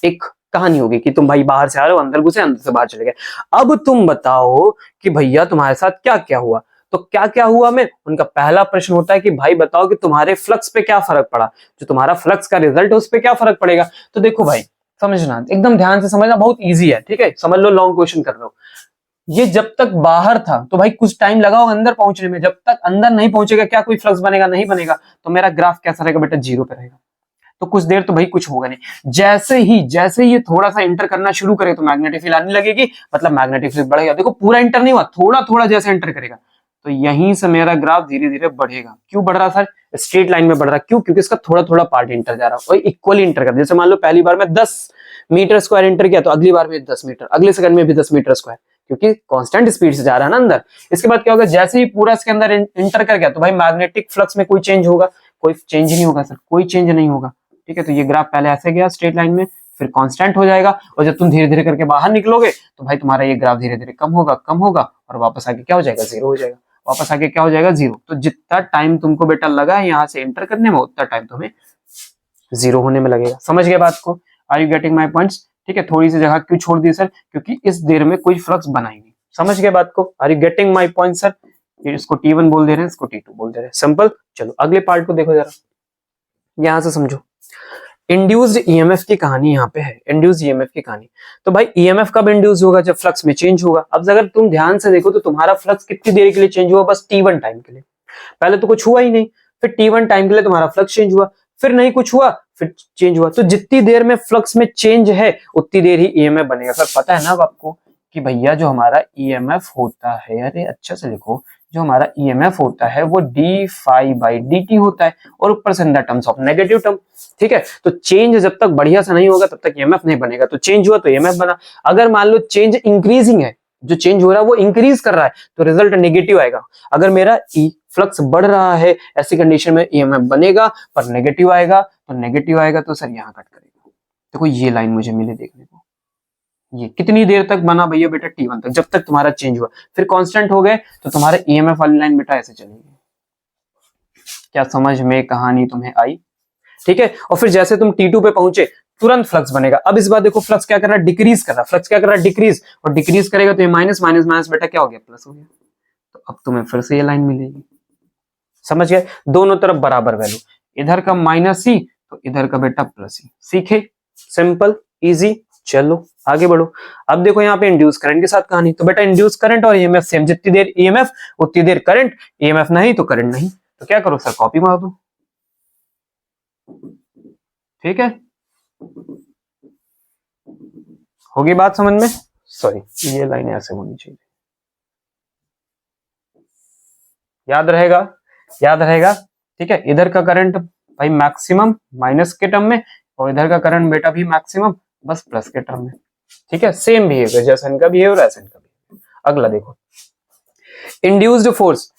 एक कहानी होगी कि तुम भाई बाहर से आ रहे हो, अंदर घुसे, अंदर से बाहर चले गए। अब तुम बताओ कि भैया तुम्हारे साथ क्या क्या हुआ। तो क्या क्या हुआ में उनका पहला प्रश्न होता है कि भाई बताओ कि तुम्हारे फ्लक्स पे क्या फर्क पड़ा, जो तुम्हारा फ्लक्स का रिजल्ट है उस पर क्या फर्क पड़ेगा। तो देखो भाई समझना, एकदम ध्यान से समझना, बहुत इजी है, ठीक है। समझ लो, लॉन्ग क्वेश्चन कर रहे हो। ये जब तक बाहर था तो भाई कुछ टाइम लगाओ अंदर पहुंचने में, जब तक अंदर नहीं पहुंचेगा क्या कोई फ्लक्स बनेगा, नहीं बनेगा। तो मेरा ग्राफ कैसा रहेगा बेटा, जीरो पे रहेगा। तो कुछ देर तो भाई कुछ होगा नहीं। जैसे ही ये थोड़ा सा इंटर करना शुरू करे तो मैग्नेटिक फील्ड आने लगेगी, मतलब मैग्नेटिक फील्ड बढ़ेगा। देखो पूरा इंटर नहीं हुआ, थोड़ा थोड़ा जैसे इंटर करेगा तो यहीं से मेरा ग्राफ धीरे धीरे बढ़ेगा। क्यों बढ़ रहा सर, स्ट्रेट लाइन में बढ़ रहा, क्यों, क्योंकि इसका थोड़ा थोड़ा पार्ट इंटर जा रहा है और इक्वली इंटर कर। जैसे मान लो पहली बार में 10 मीटर स्क्वायर इंटर किया तो अगली बार में 10 मीटर, अगले सेकंड में भी 10 मीटर स्क्वायर, क्योंकि कांस्टेंट स्पीड से जा रहा है ना अंदर। इसके बाद क्या होगा, जैसे ही पूरा इसके अंदर इंटर कर गया तो भाई मैग्नेटिक फ्लक्स में कोई चेंज होगा, कोई चेंज नहीं होगा सर, कोई चेंज नहीं होगा, ठीक है। तो ये ग्राफ पहले ऐसे गया स्ट्रेट लाइन में, फिर कांस्टेंट हो जाएगा, और जब तुम धीरे धीरे करके बाहर निकलोगे तो भाई तुम्हारा ये ग्राफ धीरे धीरे कम होगा और वापस आके क्या हो जाएगा, जीरो हो जाएगा। वापस आके क्या हो जाएगा, जीरो। तो जितना टाइम तुमको बेटा लगा है यहाँ से एंटर करने में, उतना टाइम तुम्हें जीरो होने में लगेगा। समझ गए बात को, are you getting my points. ठीक है, थोड़ी सी जगह क्यों छोड़ दी सर, क्योंकि इस देर में कोई फ्लक्स बना ही नहीं। समझ गए बात को? Are you getting my point sir? इसको T1 बोल दे रहे हैं, इसको T2 बोल दे रहे हैं, सिंपल। चलो अगले पार्ट को देखो जरा, यहां से समझो। इंड्यूस्ड ईएमएफ की कहानी यहाँ पे है, इंड्यूस्ड ईएमएफ की कहानी। तो भाई ईएमएफ कब इंड्यूस होगा? जब फ्लक्स में चेंज होगा। अब अगर तुम ध्यान से देखो तो तुम्हारा फ्लक्स कितनी देर के लिए चेंज हुआ? बस T1 टाइम के लिए। पहले तो कुछ हुआ ही नहीं, फिर T1 टाइम के लिए तुम्हारा फ्लक्स चेंज हुआ, फिर नहीं कुछ हुआ, फिर चेंज हुआ। तो जितनी देर में फ्लक्स में चेंज है उतनी देर ही ईएमएफ बनेगा। सर पता है ना अब आपको कि भैया जो हमारा ईएमएफ होता है, अरे अच्छा से लिखो, जो हमारा ईएमएफ होता है वो डी फाई बाई dt होता है, और ऊपर से in the terms of negative term. ठीक है, तो चेंज जब तक बढ़िया से नहीं होगा तब तक ईएमएफ नहीं बनेगा। तो चेंज हुआ तो ईएमएफ बना। अगर मान लो चेंज इंक्रीजिंग है, जो चेंज हो रहा है वो इंक्रीज कर रहा है, तो रिजल्ट नेगेटिव आएगा। अगर मेरा फ्लक्स बढ़ रहा है, ऐसी कंडीशन में ईएमएफ बनेगा पर नेगेटिव आएगा, तो नेगेटिव आएगा तो सर यहाँ कट करेगा। देखो ये लाइन मुझे मिली देखने को, ये कितनी देर तक बना भैया बेटा? T1 तक, जब तक तुम्हारा चेंज हुआ। फिर कांस्टेंट हो गए तो तुम्हारा ईएमएफ वाली लाइन बेटा ऐसे चलेगी। क्या समझ में कहानी तुम्हें आई? ठीक है, और फिर जैसे तुम T2 पे पहुंचे तुरंत फ्लक्स बनेगा। अब इस बार देखो फ्लक्स क्या कर रहा है? डिक्रीज कर रहा है। फ्लक्स क्या कर रहा है? डिक्रीज, और डिक्रीज करेगा तो ये माइनस माइनस माइनस बेटा क्या हो गया? प्लस हो गया। तो अब तुम्हें फिर से ये लाइन मिलेगी। समझ गए? दोनों तरफ बराबर वैल्यू, इधर का माइनस सी तो इधर का बेटा प्लस सी। सीखे? Simple easy. चलो आगे बढ़ो। अब देखो यहाँ पे इंड्यूस करंट के साथ कहानी। तो बेटा इंड्यूस करंट और ईएमएफ सेम, जितनी देर ईएमएफ उतनी देर करंट, ईएमएफ नहीं तो करंट नहीं। तो क्या करो सर? कॉपी मार दो। ठीक है, होगी बात समझ में? सॉरी, ये लाइन ऐसे होनी चाहिए। याद रहेगा? याद रहेगा? ठीक है, इधर का करंट भाई मैक्सिमम माइनस के टर्म में, और इधर का करंट बेटा भी मैक्सिमम बस प्लस के टर्म में। ठीक है, सेम बिहेवियर, जैसा इनका बिहेवियर ऐसा इनका बिहेवियर। अगला देखो, इंड्यूस्ड फोर्स।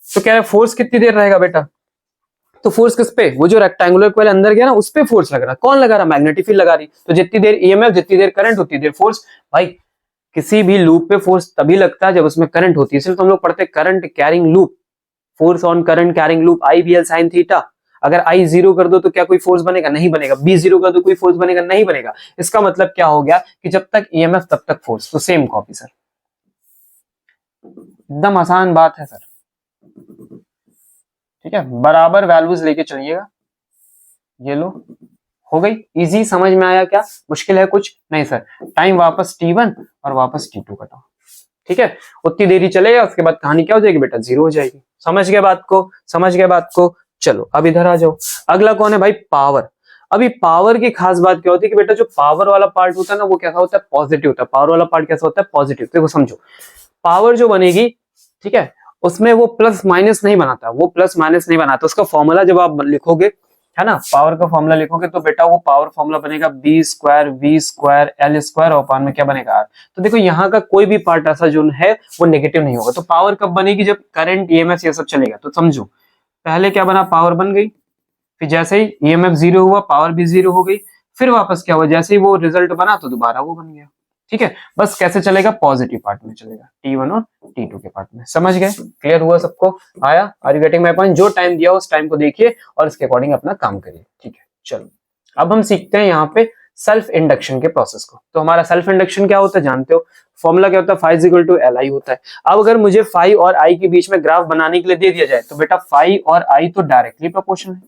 तो कह रहे फोर्स कितनी देर रहेगा बेटा? तो फोर्स किस पे? वो जो रेक्टेंगुलर कोयल अंदर गया ना, उस पे फोर्स लग रहा। कौन लगा रहा? मैग्नेटिक फील्ड लगा रही। तो जितनी देर ईएमएफ, जितनी देर करंट, उतनी देर फोर्स। भाई किसी भी लूप पे फोर्स तभी लगता है जब उसमें करंट होती है, इसलिए तो हम लोग पढ़ते current carrying loop, force on current carrying loop, IBL sin theta. अगर I 0 कर दो तो क्या कोई फोर्स बनेगा? नहीं बनेगा। B 0 कर दो कोई फोर्स बनेगा? नहीं बनेगा। इसका मतलब क्या हो गया कि जब तक ईएमएफ तब तक फोर्स। तो सेम कॉपी सर, एकदम आसान बात है सर। ठीक है, बराबर वैल्यूज लेके चलिएगा। ये लो, हो गई इजी। समझ में आया? क्या मुश्किल है कुछ? नहीं सर। टाइम वापस T1 और वापस T2 कटाओ। ठीक है, उतनी देरी चलेगा, उसके बाद कहानी क्या हो जाएगी बेटा? जीरो हो जाएगी। समझ गए बात को? समझ गए बात को? चलो अब इधर आ जाओ। अगला कौन है भाई? पावर। अभी पावर की खास बात क्या होती है कि बेटा जो पावर वाला पार्ट होता है ना वो कैसा होता है? पॉजिटिव होता है। पावर वाला पार्ट कैसा होता है? पॉजिटिव। देखो समझो, पावर जो बनेगी, ठीक है, उसमें वो प्लस माइनस नहीं बनाता, वो प्लस माइनस नहीं बनाता। उसका फॉर्मूला जब आप लिखोगे, है ना, पावर का फॉर्मूला लिखोगे तो बेटा वो पावर फॉर्मूला बनेगा B square V square L square और अपान में क्या बनेगा R। तो देखो यहाँ का कोई भी पार्ट ऐसा जो है वो नेगेटिव नहीं होगा। तो पावर कब बनेगी? जब करंट, ईएमएफ ये सब चलेगा। तो समझो पहले क्या बना? पावर बन गई, फिर जैसे ही ईएमएफ 0 हुआ पावर भी 0 हो गई, फिर वापस क्या हुआ? जैसे ही वो रिजल्ट बना तो दोबारा वो बन गया। ठीक है, बस कैसे चलेगा? पॉजिटिव पार्ट में चलेगा, T1 और T2 के पार्ट में। समझ गए? क्लियर हुआ सबको? आया? Are you getting my point? जो टाइम दिया उस टाइम को देखिए और इसके अकॉर्डिंग अपना काम करिए। ठीक है, चलो अब हम सीखते हैं यहाँ पे सेल्फ इंडक्शन के प्रोसेस को। तो हमारा सेल्फ इंडक्शन क्या होता है जानते हो? फॉर्मूला क्या होता है? फाई इक्वल टू Li होता है। अब अगर मुझे फाई और आई के बीच में ग्राफ बनाने के लिए दे दिया जाए तो बेटा फाई और आई तो डायरेक्टली प्रोपोर्शनल है,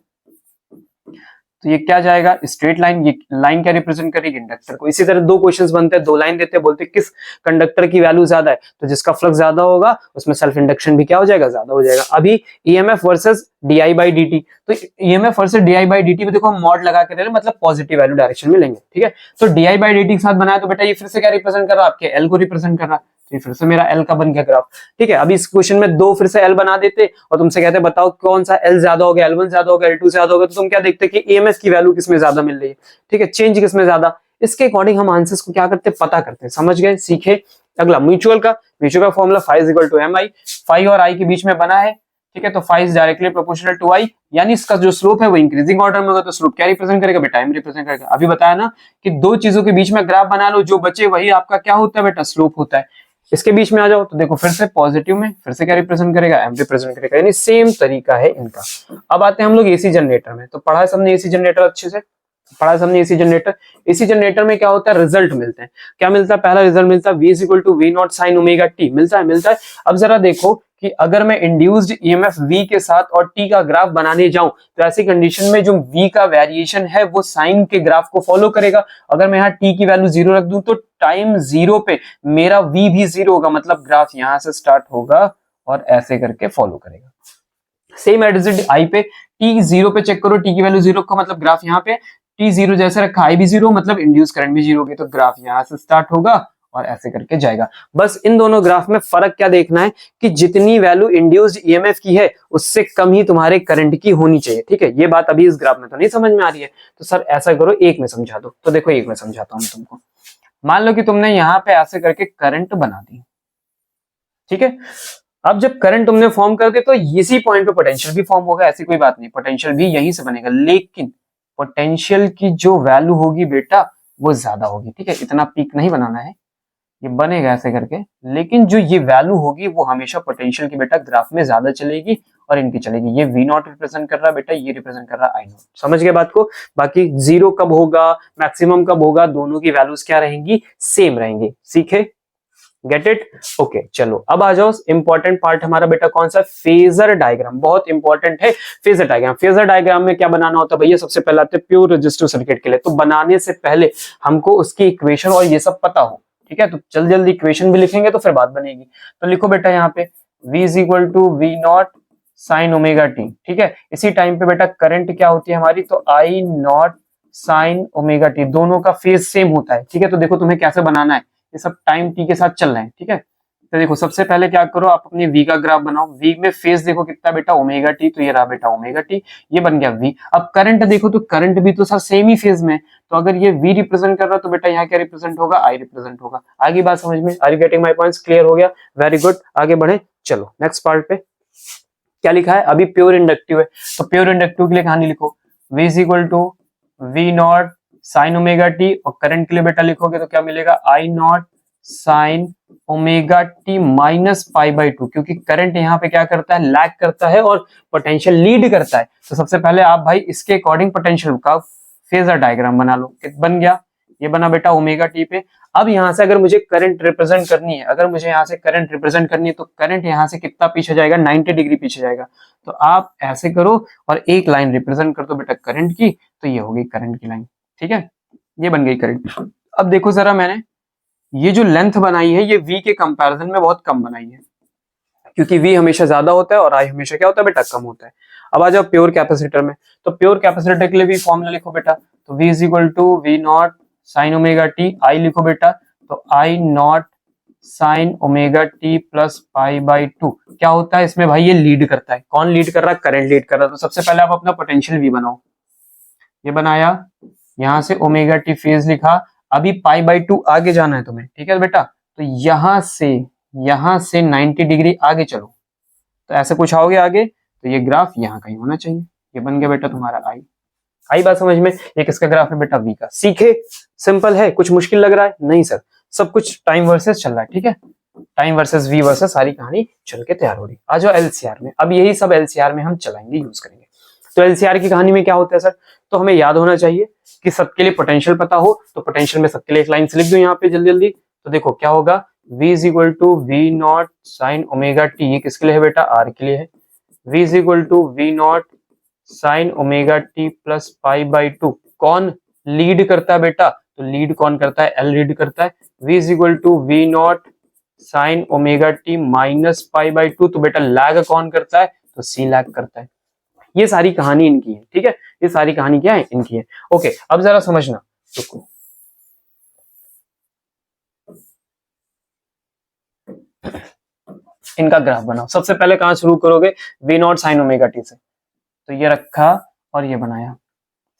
तो ये क्या जाएगा? Straight line. ये लाइन क्या रिप्रेजेंट करेगी? इंडक्टर को। इसी तरह दो क्वेश्चंस बनते हैं, दो लाइन देते हैं, बोलते हैं किस कंडक्टर की वैल्यू ज्यादा है, तो जिसका फ्लक्स ज्यादा होगा उसमें सेल्फ इंडक्शन भी क्या हो जाएगा? ज्यादा हो जाएगा। अभी EMF versus DI by dt, तो EMF versus DI by dt में देखो हम मॉड लगा के दे रहे हैं, मतलब पॉजिटिव वैल्यू डायरेक्शन में लेंगे। ठीक है, तो DI बाई dt के साथ बनाया तो बेटा ये फिर से क्या रिप्रेजेंट कर रहा है? आपके L को रिप्रेजेंट कर रहा है। तो फिर से मेरा L का बन गया ग्राफ। ठीक है, अभी इस क्वेश्चन में दो फिर से L बना देते और तुमसे कहते बताओ कौन सा L ज्यादा हो गया, L1 ज्यादा हो गया, L2 ज्यादा हो गया। तो तुम क्या देखते कि EMF की वैल्यू किसमें ज्यादा मिल रही है? ठीक है, चेंज किसमें ज्यादा? इसके अकॉर्डिंग हम आंसर्स को क्या करते हैं? पता करते हैं। समझ गए? सीखे? अगला म्यूचुअल का formula phi equal to MI। Phi और आई के बीच में बना है, ठीक है, तो phi is directly proportional to I, यानी इसका जो स्लोप है वो इंक्रीजिंग ऑर्डर में होगा। तो स्लोप क्या रिप्रेजेंट करेगा बेटा? टाइम रिप्रेजेंट करेगा। अभी बताया ना कि दो चीजों के बीच में ग्राफ बना लो, जो बचे वही आपका क्या होता है बेटा? स्लोप होता है। इसके बीच में आ जाओ तो देखो फिर से पॉजिटिव में फिर से क्या रिप्रेजेंट करेगा? एम रिप्रेजेंट करेगा, यानी सेम तरीका है इनका। अब आते हैं हम लोग एसी जनरेटर में। तो पढ़ा है सबने एसी जनरेटर अच्छे से? पढ़ा हमने एसी जनरेटर। एसी जनरेटर में क्या होता है, रिजल्ट मिलते हैं। क्या मिलता है, पहला रिजल्ट मिलता है v is equal to V naught sine omega T, मिलता है। अब जरा देखो कि अगर मैं इंड्यूस्ड ईएमएफ v के साथ और t का ग्राफ बनाने जाऊं तो ऐसी कंडीशन में जो v का वेरिएशन है वो साइन के ग्राफ को फॉलो करेगा। अगर मैं यहाँ t की वैल्यू 0 रख दूं तो टाइम 0 पे मेरा v भी 0 होगा, मतलब ग्राफ यहां से स्टार्ट होगा और ऐसे करके फॉलो करेगा। सेम एडिजिट आई पे, t 0 पे चेक करो, t की वैल्यू 0 का मतलब ग्राफ यहाँ पे, t 0 जैसे रखा i भी 0 मतलब इंड्यूस करंट भी 0 होगी, तो ग्राफ यहां से स्टार्ट होगा और ऐसे करके जाएगा। बस इन दोनों ग्राफ में फर्क क्या देखना है कि जितनी वैल्यू इंड्यूस्ड ईएमएफ की है उससे कम ही तुम्हारे करंट की होनी चाहिए। ठीक है, ये बात अभी इस ग्राफ में तो नहीं समझ में आ रही है, तो सर ऐसा करो एक में समझा दो। तो देखो एक में समझाता हूं तुमको। मान लो कि तुमने यहाँ पे ऐसे करके करंट बना दी, ठीक है। अब जब करंट तुमने फॉर्म कर दे तो इसी पॉइंट पे पोटेंशियल भी फॉर्म होगा, ऐसी कोई बात नहीं, पोटेंशियल भी यहीं से बनेगा, लेकिन पोटेंशियल की जो वैल्यू होगी बेटा वो ज्यादा होगी। ठीक है, इतना पीक नहीं बनाना है, ये बनेगा ऐसे करके, लेकिन जो ये वैल्यू होगी वो हमेशा पोटेंशियल की बेटा ग्राफ में ज्यादा चलेगी और इनकी चलेगी। ये वी नॉट रिप्रेजेंट कर रहा है बेटा, ये रिप्रेजेंट कर रहा है आई नॉट। समझ गए बात को। बाकी जीरो कब होगा, मैक्सिमम कब होगा, दोनों की वैल्यूज क्या रहेंगी, सेम रहेंगी। सीखे, गेट इट, ओके। चलो अब आ जाओ, इंपॉर्टेंट पार्ट हमारा बेटा कौन सा, फेजर डायग्राम, बहुत इंपॉर्टेंट है फेजर डायग्राम। फेजर डायग्राम में क्या बनाना होता है भैया, सबसे पहले आते हैं प्योर रेजिस्टिव सर्किट के लिए, तो बनाने से पहले हमको उसकी इक्वेशन और ये सब पता हो। ठीक है, तो जल्दी जल्दी इक्वेशन भी लिखेंगे तो फिर बात बनेगी। तो लिखो बेटा यहाँ पे v is equal to V naught sine omega T. ठीक है, इसी टाइम पे बेटा करंट क्या होती है हमारी, तो I naught sine omega T, दोनों का फेज सेम होता है। ठीक है, तो देखो तुम्हें कैसे बनाना है, ये सब टाइम टी के साथ चल रहे हैं। ठीक है, तो देखो सबसे पहले क्या करो, आप अपनी v का ग्राफ बनाओ। v में फेज देखो कितना बेटा, ओमेगा टी, तो ये रहा बेटा ओमेगा टी, ये बन गया v। अब करंट देखो तो करंट भी तो सब सेम ही फेज में, तो अगर ये v रिप्रेजेंट कर रहा है तो बेटा यहाँ क्या रिप्रेजेंट होगा, i रिप्रेजेंट होगा। आगे बात समझ में, are you getting my points, clear हो गया, वेरी गुड। आगे बढ़े, चलो नेक्स्ट पार्ट पे क्या लिखा है, अभी प्योर इंडक्टिव है, तो प्योर इंडक्टिव के लिए कहानी लिखो, v is equal to V naught sine omega T, और करंट के लिए बेटा लिखोगे तो क्या मिलेगा, I naught sine omega T minus pi by two, क्योंकि करंट यहाँ पे क्या करता है, लैग करता है और पोटेंशियल लीड करता है। तो सबसे पहले आप भाई इसके अकॉर्डिंग पोटेंशियल का फेजर डायग्राम बना लो। बन गया, ये बना बेटा ओमेगा टी पे। अब यहां से अगर मुझे करंट रिप्रेजेंट करनी है, अगर मुझे यहाँ से करंट रिप्रेजेंट करनी है तो करंट यहाँ से कितना पीछे जाएगा, 90 डिग्री पीछे जाएगा। तो आप ऐसे करो और एक लाइन रिप्रेजेंट कर दो बेटा करंट की, तो ये होगी करंट की लाइन। ठीक है, ये बन गई करंट। अब देखो जरा, मैंने ये जो लेंथ बनाई है ये v के कंपैरिजन में बहुत कम बनाई है, क्योंकि v हमेशा ज्यादा होता है और i हमेशा क्या होता है बेटा, कम होता है। अब आ जाओ प्योर कैपेसिटर में, तो प्योर कैपेसिटर के लिए भी फॉर्मूला लिखो बेटा, तो v is equal to V naught sine omega T, I लिखो बेटा, तो I naught sine omega T plus pi by two. क्या होता है इसमें भाई, ये लीड करता है, कौन लीड कर रहा है, करंट लीड कर रहा है। तो सबसे पहले आप अपना पोटेंशियल v बनाओ, ये बनाया, यहां से ओमेगा टी फेज लिखा, अभी पाई बाई टू आगे जाना है तुम्हें। ठीक है बेटा, तो यहां से 90 डिग्री आगे चलो, तो ऐसे कुछ आओगे आगे, तो ये ग्राफ यहाँ कहीं होना चाहिए। ये बन गया बेटा तुम्हारा आई बात समझ में। ये किसका ग्राफ है बेटा, v का। सीखे, सिंपल है, कुछ मुश्किल लग रहा है, नहीं सर, सब कुछ टाइम वर्सेस चल रहा है। ठीक है, टाइम वर्सेस v वर्सेस सारी कहानी चल के तैयार हो रही। आ जाओ एलसीआर में, अब यही सब एलसीआर में हम चलाएंगे, यूज करेंगे। तो एलसीआर की कहानी में क्या होता है सर, तो हमें याद होना चाहिए कि सबके लिए पोटेंशियल पता हो, तो पोटेंशियल में सबके लिए एक लाइन से लिख दो यहाँ पे जल्दी जल्दी। तो देखो क्या होगा, v is equal to V naught sine omega T, ये किसके लिए है बेटा, r के लिए है। v is equal to V naught sine omega T plus pi by two, कौन लीड करता है बेटा, तो लीड कौन करता है, l लीड करता है। v is equal to V naught sine omega T minus pi by two, तो बेटा लैग कौन करता है, तो c लैग करता है। ये सारी कहानी इनकी है। ठीक है, ये सारी कहानी क्या है, इनकी है। ओके, अब जरा समझना, रुको, इनका ग्राफ बनाओ। सबसे पहले कहां शुरू करोगे, V naught sine omega T से, तो ये रखा और ये बनाया।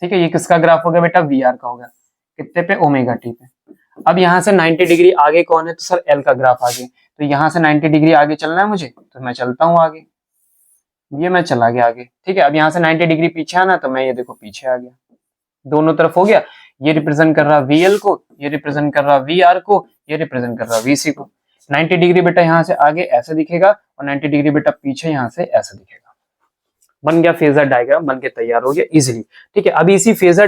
ठीक है, ये किसका ग्राफ हो गया बेटा, वी आर का होगा, कितने पे, ओमेगा टी पे। अब यहां से 90 डिग्री आगे कौन है, तो सर एल का ग्राफ आगे, तो यहां से 90 डिग्री आगे चलना है मुझे, तो मैं चलता हूं आगे, ये मैं चला गया आगे। ठीक है, अब यहाँ से 90 डिग्री पीछे आना, तो मैं ये देखो पीछे आ गया, दोनों तरफ हो गया। ये रिप्रेजेंट कर रहा VL को, ये रिप्रेजेंट कर रहा VR को, ये रिप्रेजेंट कर रहा VC को। 90 डिग्री बेटा यहाँ से आगे ऐसे दिखेगा और 90 डिग्री बेटा पीछे यहाँ से ऐसे दिखेगा। बन गया फेजर डायग्राम, बन के तैयार हो गया इजीली। ठीक है, अभी इसी फेजर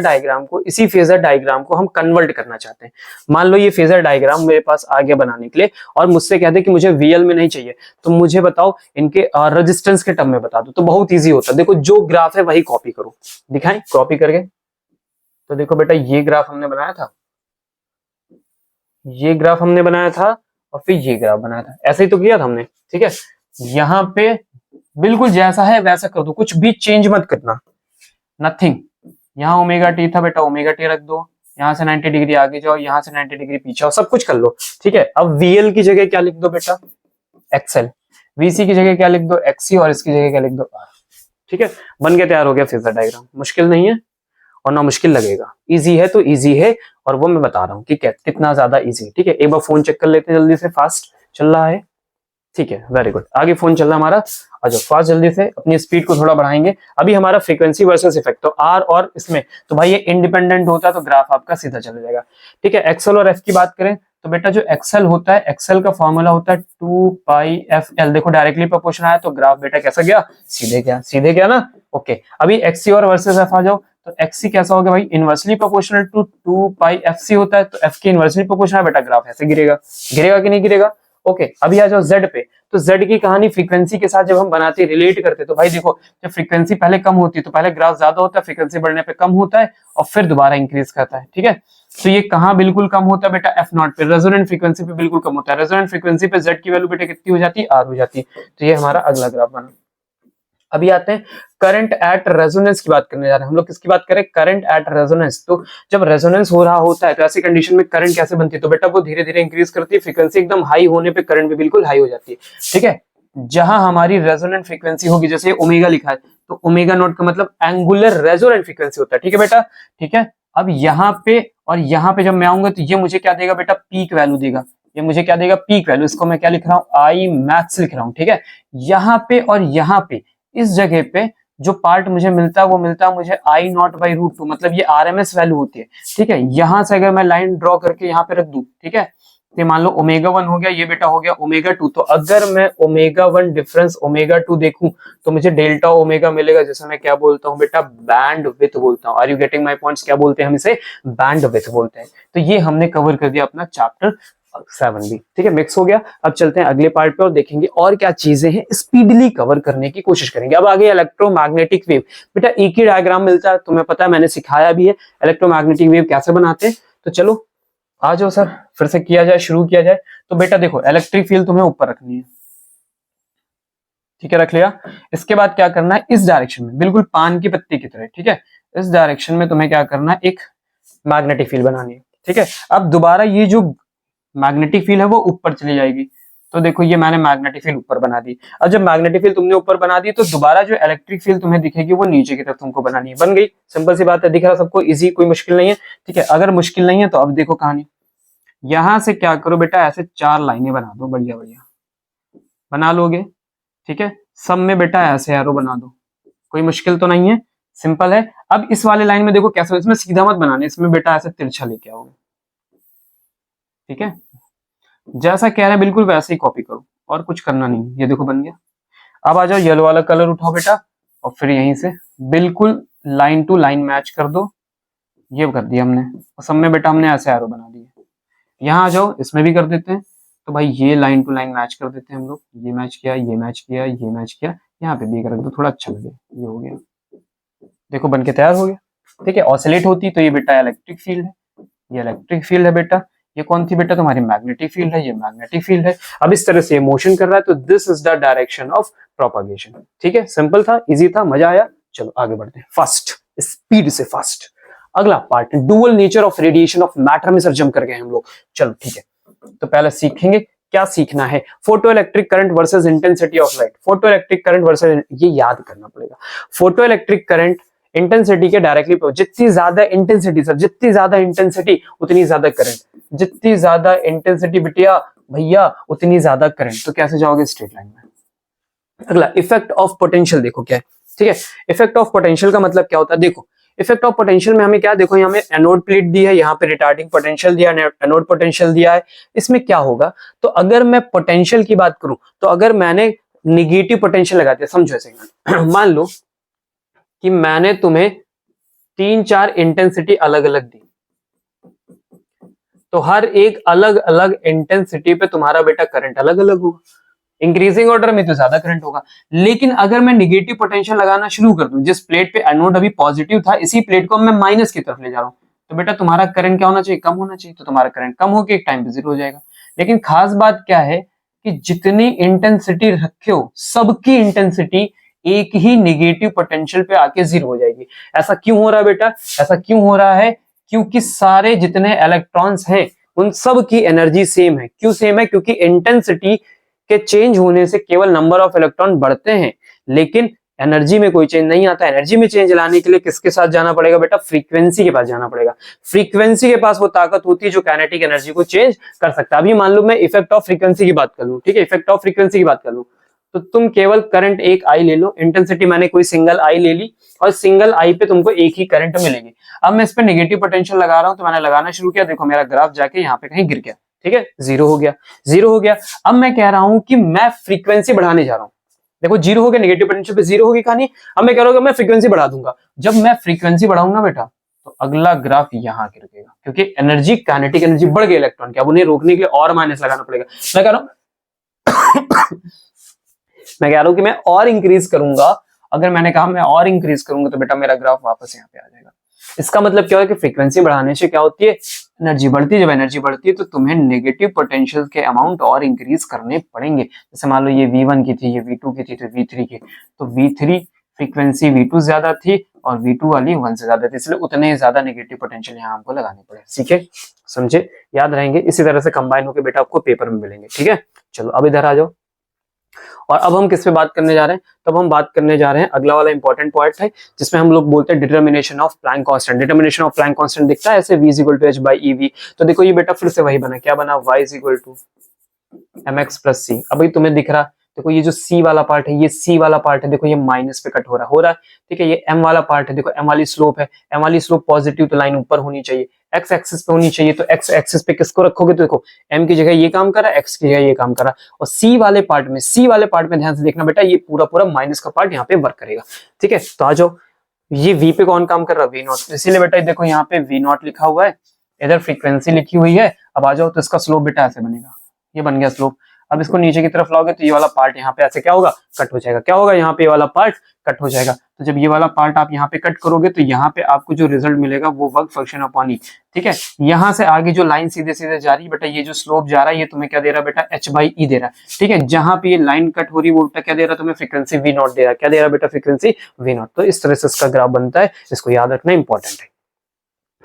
डायग्राम को हम कन्वर्ट करना चाहते हैं। मान लो ये फेजर डायग्राम मेरे पास आ गया बनाने के लिए, और मुझसे कहते हैं कि मुझे वीएल में नहीं चाहिए, तो मुझे बताओ इनके रेजिस्टेंस के टर्म में बता दो। तो बहुत ईजी होता है, देखो जो ग्राफ है वही कॉपी करो, दिखाएं कॉपी करके। तो देखो बेटा ये ग्राफ हमने बनाया था, ये ग्राफ हमने बनाया था, और फिर ये ग्राफ बनाया था, ऐसे ही तो किया था हमने। ठीक है, यहाँ पे बिल्कुल जैसा है वैसा कर दो, कुछ भी चेंज मत करना, नथिंग। यहाँ ओमेगा टी था बेटा, ओमेगा टी रख दो, यहाँ से 90 डिग्री आगे जाओ, यहाँ से 90 डिग्री पीछे आओ, सब कुछ कर लो। ठीक है, अब वीएल की जगह क्या लिख दो बेटा, एक्सएल। वीसी की जगह क्या लिख दो, एक्सी, और इसकी जगह क्या लिख दो, आर। ठीक है, बन के तैयार हो गया फेजर डायग्राम। मुश्किल नहीं है और ना मुश्किल लगेगा, इजी है तो इजी है, और वो मैं बता रहा हूँ कि कितना ज्यादा इजी। ठीक है, एक बार फोन चेक कर लेते हैं जल्दी से, फास्ट चल रहा है। ठीक है, वेरी गुड, आगे फोन चल रहा है हमारा। अच्छा फास्ट जल्दी से अपनी स्पीड को थोड़ा बढ़ाएंगे। अभी हमारा फ्रीक्वेंसी वर्सेस इफेक्ट, तो आर और इसमें तो भाई ये इंडिपेंडेंट होता है, तो ग्राफ आपका सीधा चला जाएगा। ठीक है, एक्सएल और एफ की बात करें तो बेटा जो एक्सएल होता है, एक्सएल का फॉर्मूला होता है 2πfl। देखो डायरेक्टली प्रोपोर्शनल आया तो ग्राफ बेटा कैसा गया, सीधे गया, सीधे गया ना। ओके, अभी एक्सी और वर्सेस एफ आ जाओ, तो एक्सी कैसा होगा भाई, इनवर्सली प्रोपोर्शनल टू 2πfc होता है, तो एफ की इनवर्सली प्रोपोर्शनल बेटा ग्राफ ऐसे गिरेगा, गिरेगा कि नहीं गिरेगा। ओके, अभी आ जाओ जेड पे, तो जेड की कहानी फ्रीक्वेंसी के साथ जब हम बनाते रिलेट करते, तो भाई देखो जब फ्रीक्वेंसी पहले कम होती है तो पहले ग्राफ ज्यादा होता है, फ्रीक्वेंसी बढ़ने पे कम होता है, और फिर दोबारा इंक्रीज करता है। ठीक है, तो ये कहाँ बिल्कुल कम होता है बेटा, एफ नॉट पे, रेजोनेंट फ्रीक्वेंसी पे बिल्कुल कम होता है। रेजोनेंट फ्रीक्वेंसी पे जेड की वैल्यू बेटा कितनी हो जाती है, आर हो जाती है। तो ये हमारा अगला ग्राफ बना। अभी आते हैं करंट एट रेजोनेंस की बात करने जा रहे हैं हम लोग। किसकी बात करें, करंट एट रेजोनेंस। तो जब रेजोनेंस हो रहा होता है तो ऐसी कंडीशन में करंट कैसे बनती है, तो बेटा वो धीरे धीरे इंक्रीज करती है, फ्रीक्वेंसी एकदम हाई होने पे करंट भी बिल्कुल हाई हो जाती है। ठीक है, जहां हमारी रेजोनेंट फ्रीक्वेंसी होगी, जैसे ओमेगा लिखा है, तो ओमेगा नॉट का मतलब एंगुलर रेजोनेंट फ्रीक्वेंसी होता है। ठीक है बेटा, ठीक है। अब यहाँ पे और यहाँ पे जब मैं आऊंगा तो ये मुझे क्या देगा बेटा, पीक वैल्यू देगा। ये मुझे क्या देगा, पीक वैल्यू। इसको मैं क्या लिख रहा हूँ, आई मैक्स लिख रहा हूँ। ठीक है, यहाँ पे और यहाँ पे इस जगह पे जो पार्ट मुझे मिलता है वो मिलता है मुझे आई नॉट बाई रूट 2, मतलब ये आरएमएस वैल्यू होती है। ठीक है, यहां से अगर मैं लाइन ड्रॉ करके यहाँ पे रख दूं, ठीक है, तो मान लो ओमेगा 1 हो गया, ये बेटा हो गया ओमेगा 2। तो अगर मैं ओमेगा 1 डिफरेंस ओमेगा 2 देखूं तो मुझे डेल्टा ओमेगा मिलेगा, जैसे मैं क्या बोलता हूँ बेटा, बैंड विड्थ बोलता हूँ। Are you getting my points, क्या बोलते हैं हम इसे, बैंड विड्थ बोलते हैं। तो ये हमने कवर कर दिया अपना चैप्टर 7 भी। ठीक है, मिक्स हो गया। अब चलते हैं अगले पार्ट पे और देखेंगे और क्या चीजें हैं, स्पीडली कवर करने की कोशिश करेंगे। अब आगे इलेक्ट्रोमैग्नेटिक वेव। बेटा एक ही डायग्राम मिलता है, तुम्हें पता है, मैंने सिखाया भी है इलेक्ट्रोमैग्नेटिक वेव कैसे बनाते हैं। तो चलो आ जाओ सर, फिर से किया जाए, शुरू किया जाए। तो बेटा देखो इलेक्ट्रिक फील्ड तुम्हें ऊपर रखनी है, ठीक है, रख लिया। इसके बाद क्या करना है, इस डायरेक्शन में बिल्कुल पान की पत्ती की तरह, ठीक है, इस डायरेक्शन में तुम्हें क्या करना है, एक मैग्नेटिक फील्ड बनानी है। ठीक है, अब दोबारा ये जो मैग्नेटिक फील्ड है वो ऊपर चली जाएगी। तो देखो ये मैंने मैग्नेटिक फील्ड ऊपर बना दी। अब जब मैग्नेटिक फील्ड तुमने ऊपर बना दी तो दोबारा जो इलेक्ट्रिक फील्ड तुम्हें दिखेगी वो नीचे की तरफ तुमको बनानी है। बन गई, सिंपल सी बात है, दिख रहा सबको, इजी, कोई मुश्किल नहीं है। ठीक है, अगर मुश्किल नहीं है तो अब देखो कहानी, यहां से क्या करो बेटा, ऐसे 4 लाइनें बना दो, बढ़िया बढ़िया बना लोगे। ठीक है, सब में बेटा ऐसे एरो बना दो, कोई मुश्किल तो नहीं है, सिंपल है। अब इस वाले लाइन में देखो कैसे, इसमें सीधा मत बनाने, इसमें बेटा ऐसे तिरछा लेके आओगे। ठीक है, जैसा कह रहे हैं बिल्कुल वैसे ही कॉपी करो, और कुछ करना नहीं। ये देखो बन गया। अब आ जाओ येलो वाला कलर उठाओ बेटा, और फिर यहीं से बिल्कुल लाइन टू लाइन मैच कर दो। ये कर दिया हमने, और सब में बेटा हमने ऐसे एरो बना दिए। यहाँ आ जाओ, इसमें भी कर देते हैं। तो भाई ये लाइन टू लाइन मैच कर देते हैं हम लोग। ये मैच किया, ये मैच किया, ये मैच किया, यहाँ पे भी एक रख दो, थोड़ा अच्छा लगे। ये हो गया, देखो बन के तैयार हो गया। ठीक है, ऑसिलेट होती तो ये बेटा इलेक्ट्रिक फील्ड है, ये इलेक्ट्रिक फील्ड है बेटा। ये कौन थी बेटा, तुम्हारी मैग्नेटिक फील्ड है, ये मैग्नेटिक फील्ड है। अब इस तरह से मोशन कर रहा है, तो this is the direction of propagation. ठीक है, सिंपल था, इजी था, मजा आया। चलो आगे बढ़ते हैं, फास्ट, स्पीड से फास्ट। अगला part, dual nature of radiation of matter में सर जंप कर गए हम लोग। चलो ठीक है, तो पहले सीखेंगे क्या सीखना है, photo electric current versus intensity of light. Photo electric current versus, ये याद करना पड़ेगा। फोटो इलेक्ट्रिक करंट इंटेंसिटी के डायरेक्टली, जितनी ज्यादा इंटेंसिटी सर, जितनी ज्यादा इंटेंसिटी उतनी ज्यादा करंट, जितनी ज्यादा इंटेंसिटी बिटिया भैया उतनी ज्यादा करंट। तो कैसे जाओगे, स्ट्रेट लाइन में। अगला इफेक्ट ऑफ पोटेंशियल देखो क्या है। ठीक है, इफेक्ट ऑफ पोटेंशियल का मतलब क्या होता है, देखो इफेक्ट ऑफ पोटेंशियल में हमें क्या, देखो यहाँ में एनोड प्लेट दी है, यहाँ पे रिटार्डिंग पोटेंशियल दिया है, एनोड पोटेंशियल दिया है। इसमें क्या होगा, तो अगर मैं पोटेंशियल की बात करूं, तो अगर मैंने निगेटिव पोटेंशियल लगा दिया, समझो ऐसे मान लो कि मैंने तुम्हें 3-4 इंटेंसिटी अलग अलग दी, तो हर एक अलग अलग इंटेंसिटी पे तुम्हारा बेटा करंट अलग अलग होगा। इंक्रीजिंग ऑर्डर में तो ज्यादा करंट होगा। लेकिन अगर मैं निगेटिव पोटेंशियल लगाना शुरू कर दूं, जिस प्लेट पे एनोड अभी पॉजिटिव था, इसी प्लेट को मैं माइनस की तरफ ले जा रहा हूं, तो बेटा तुम्हारा करंट क्या होना चाहिए, कम होना चाहिए। तो तुम्हारा करंट कम होकर एक टाइम पे जीरो हो जाएगा। लेकिन खास बात क्या है कि जितनी इंटेंसिटी रखे हो, सबकी इंटेंसिटी एक ही निगेटिव पोटेंशियल पे आके जीरो हो जाएगी। ऐसा क्यों हो रहा है बेटा, ऐसा क्यों हो रहा है, क्योंकि सारे जितने इलेक्ट्रॉन्स हैं उन सब की एनर्जी सेम है। क्यों सेम है, क्योंकि इंटेंसिटी के चेंज होने से केवल नंबर ऑफ इलेक्ट्रॉन बढ़ते हैं, लेकिन एनर्जी में कोई चेंज नहीं आता। एनर्जी में चेंज लाने के लिए किसके साथ जाना पड़ेगा बेटा, फ्रीक्वेंसी के पास जाना पड़ेगा। फ्रीक्वेंसी के पास वो ताकत होती है जो काइनेटिक एनर्जी को चेंज कर सकता है। अभी मान लो मैं इफेक्ट ऑफ फ्रीक्वेंसी की बात कर लूं, ठीक है, इफेक्ट ऑफ फ्रीक्वेंसी की बात कर लूं, तो तुम केवल करंट एक आई ले लो, इंटेंसिटी मैंने कोई सिंगल आई ले ली, और सिंगल आई पे तुमको एक ही करंट मिलेगी। अब मैं इस पे नेगेटिव पोटेंशियल लगा रहा हूं, तो मैंने लगाना शुरू किया, देखो मेरा ग्राफ जाके यहाँ पे कहीं गिर गया, ठीक है, जीरो हो गया, जीरो हो गया। अब मैं कह रहा हूं कि मैं फ्रीक्वेंसी बढ़ाने जा रहा हूं, देखो जीरो हो गया, नेगेटिव पोटेंशियल पे जीरो होगी कहानी। अब मैं कह रहा हूं कि मैं फ्रीक्वेंसी बढ़ा दूंगा। जब मैं फ्रीक्वेंसी बढ़ाऊंगा बेटा, तो अगला ग्राफ यहां गिरेगा, क्योंकि एनर्जी, काइनेटिक एनर्जी बढ़ गई इलेक्ट्रॉन की। अब उन्हें रोकने के लिए और माइनस लगाना पड़ेगा। मैं कह रहा हूं मैं कह रहा हूं कि मैं और इंक्रीज करूंगा। अगर मैंने कहा मैं और इंक्रीज करूंगा, तो बेटा मेरा ग्राफ वापस यहाँ पे आ जाएगा। इसका मतलब क्या है कि फ्रीक्वेंसी बढ़ाने से क्या होती है, एनर्जी बढ़ती है। जब एनर्जी बढ़ती है तो तुम्हें नेगेटिव पोटेंशियल के अमाउंट और इंक्रीज करने पड़ेंगे। जैसे मान लो ये V1 की थी, ये V2 की थी, तो V3 की, तो V3 फ्रीक्वेंसी V2 ज्यादा थी और V2 वाली 1 से ज्यादा थी, इसलिए उतने ज्यादा नेगेटिव पोटेंशियल यहाँ हमको लगाने पड़े। ठीक है, समझे, याद रहेंगे। इसी तरह से कंबाइन होकर बेटा आपको पेपर में मिलेंगे। ठीक है, चलो अब इधर आ जाओ। और अब हम किस पे बात करने जा रहे हैं, तब हम बात करने जा रहे हैं अगला वाला इंपॉर्टेंट पॉइंट है, जिसमें हम लोग बोलते हैं determination of Planck constant. Determination of Planck constant दिखता है ऐसे, v इक्वल टू h/ev। तो देखो ये बेटा फिर से वही बना, क्या बना, y equal to mx plus c। अब तुम्हें दिख रहा, देखो ये जो c वाला पार्ट है, ये c वाला पार्ट है, देखो ये माइनस पे कट हो रहा है, ठीक है। ये m वाला पार्ट है, देखो m वाली स्लोप है, m वाली स्लोप पॉजिटिव, तो लाइन ऊपर होनी चाहिए, x एक्सिस पे होनी चाहिए। तो x एक्सिस पे किसको रखोगे, तो देखो m की जगह ये काम कर रहा है, x की जगह ये काम कर रहा है। और c वाले पार्ट में ध्यान से देखना बेटा, ये पूरा पूरा माइनस का पार्ट यहाँ पे वर्क करेगा। ठीक है, तो आ जाओ, ये v पे कौन काम कर रहा है, v नॉट। इसीलिए बेटा देखो यहाँ पे v नॉट लिखा हुआ है, इधर फ्रीक्वेंसी लिखी हुई है। अब आ जाओ, तो इसका स्लोप बेटा ऐसे बनेगा, ये बन गया स्लोप। अब इसको नीचे की तरफ लाओगे तो ये वाला पार्ट यहाँ पे ऐसे क्या होगा, कट हो जाएगा। क्या होगा, यहाँ पे ये वाला पार्ट कट हो जाएगा। तो जब ये वाला पार्ट आप यहाँ पे कट करोगे, तो यहाँ पे आपको जो रिजल्ट मिलेगा वो वर्क फंक्शन अपॉन ई। ठीक है, यहाँ से आगे जो लाइन सीधे सीधे जा रही है बेटा, ये जो स्लोप जा रहा है, ये तुम्हें क्या दे रहा है बेटा, h/e दे रहा है। ठीक है, जहां पे ये लाइन कट हो रही है वो क्या दे रहा है तुम्हें, फ्रीक्वेंसी v नॉट दे रहा है। क्या दे रहा है बेटा, फ्रीक्वेंसी v नॉट। तो इस तरह से इसका ग्राफ बनता है, इसको याद रखना इंपॉर्टेंट है।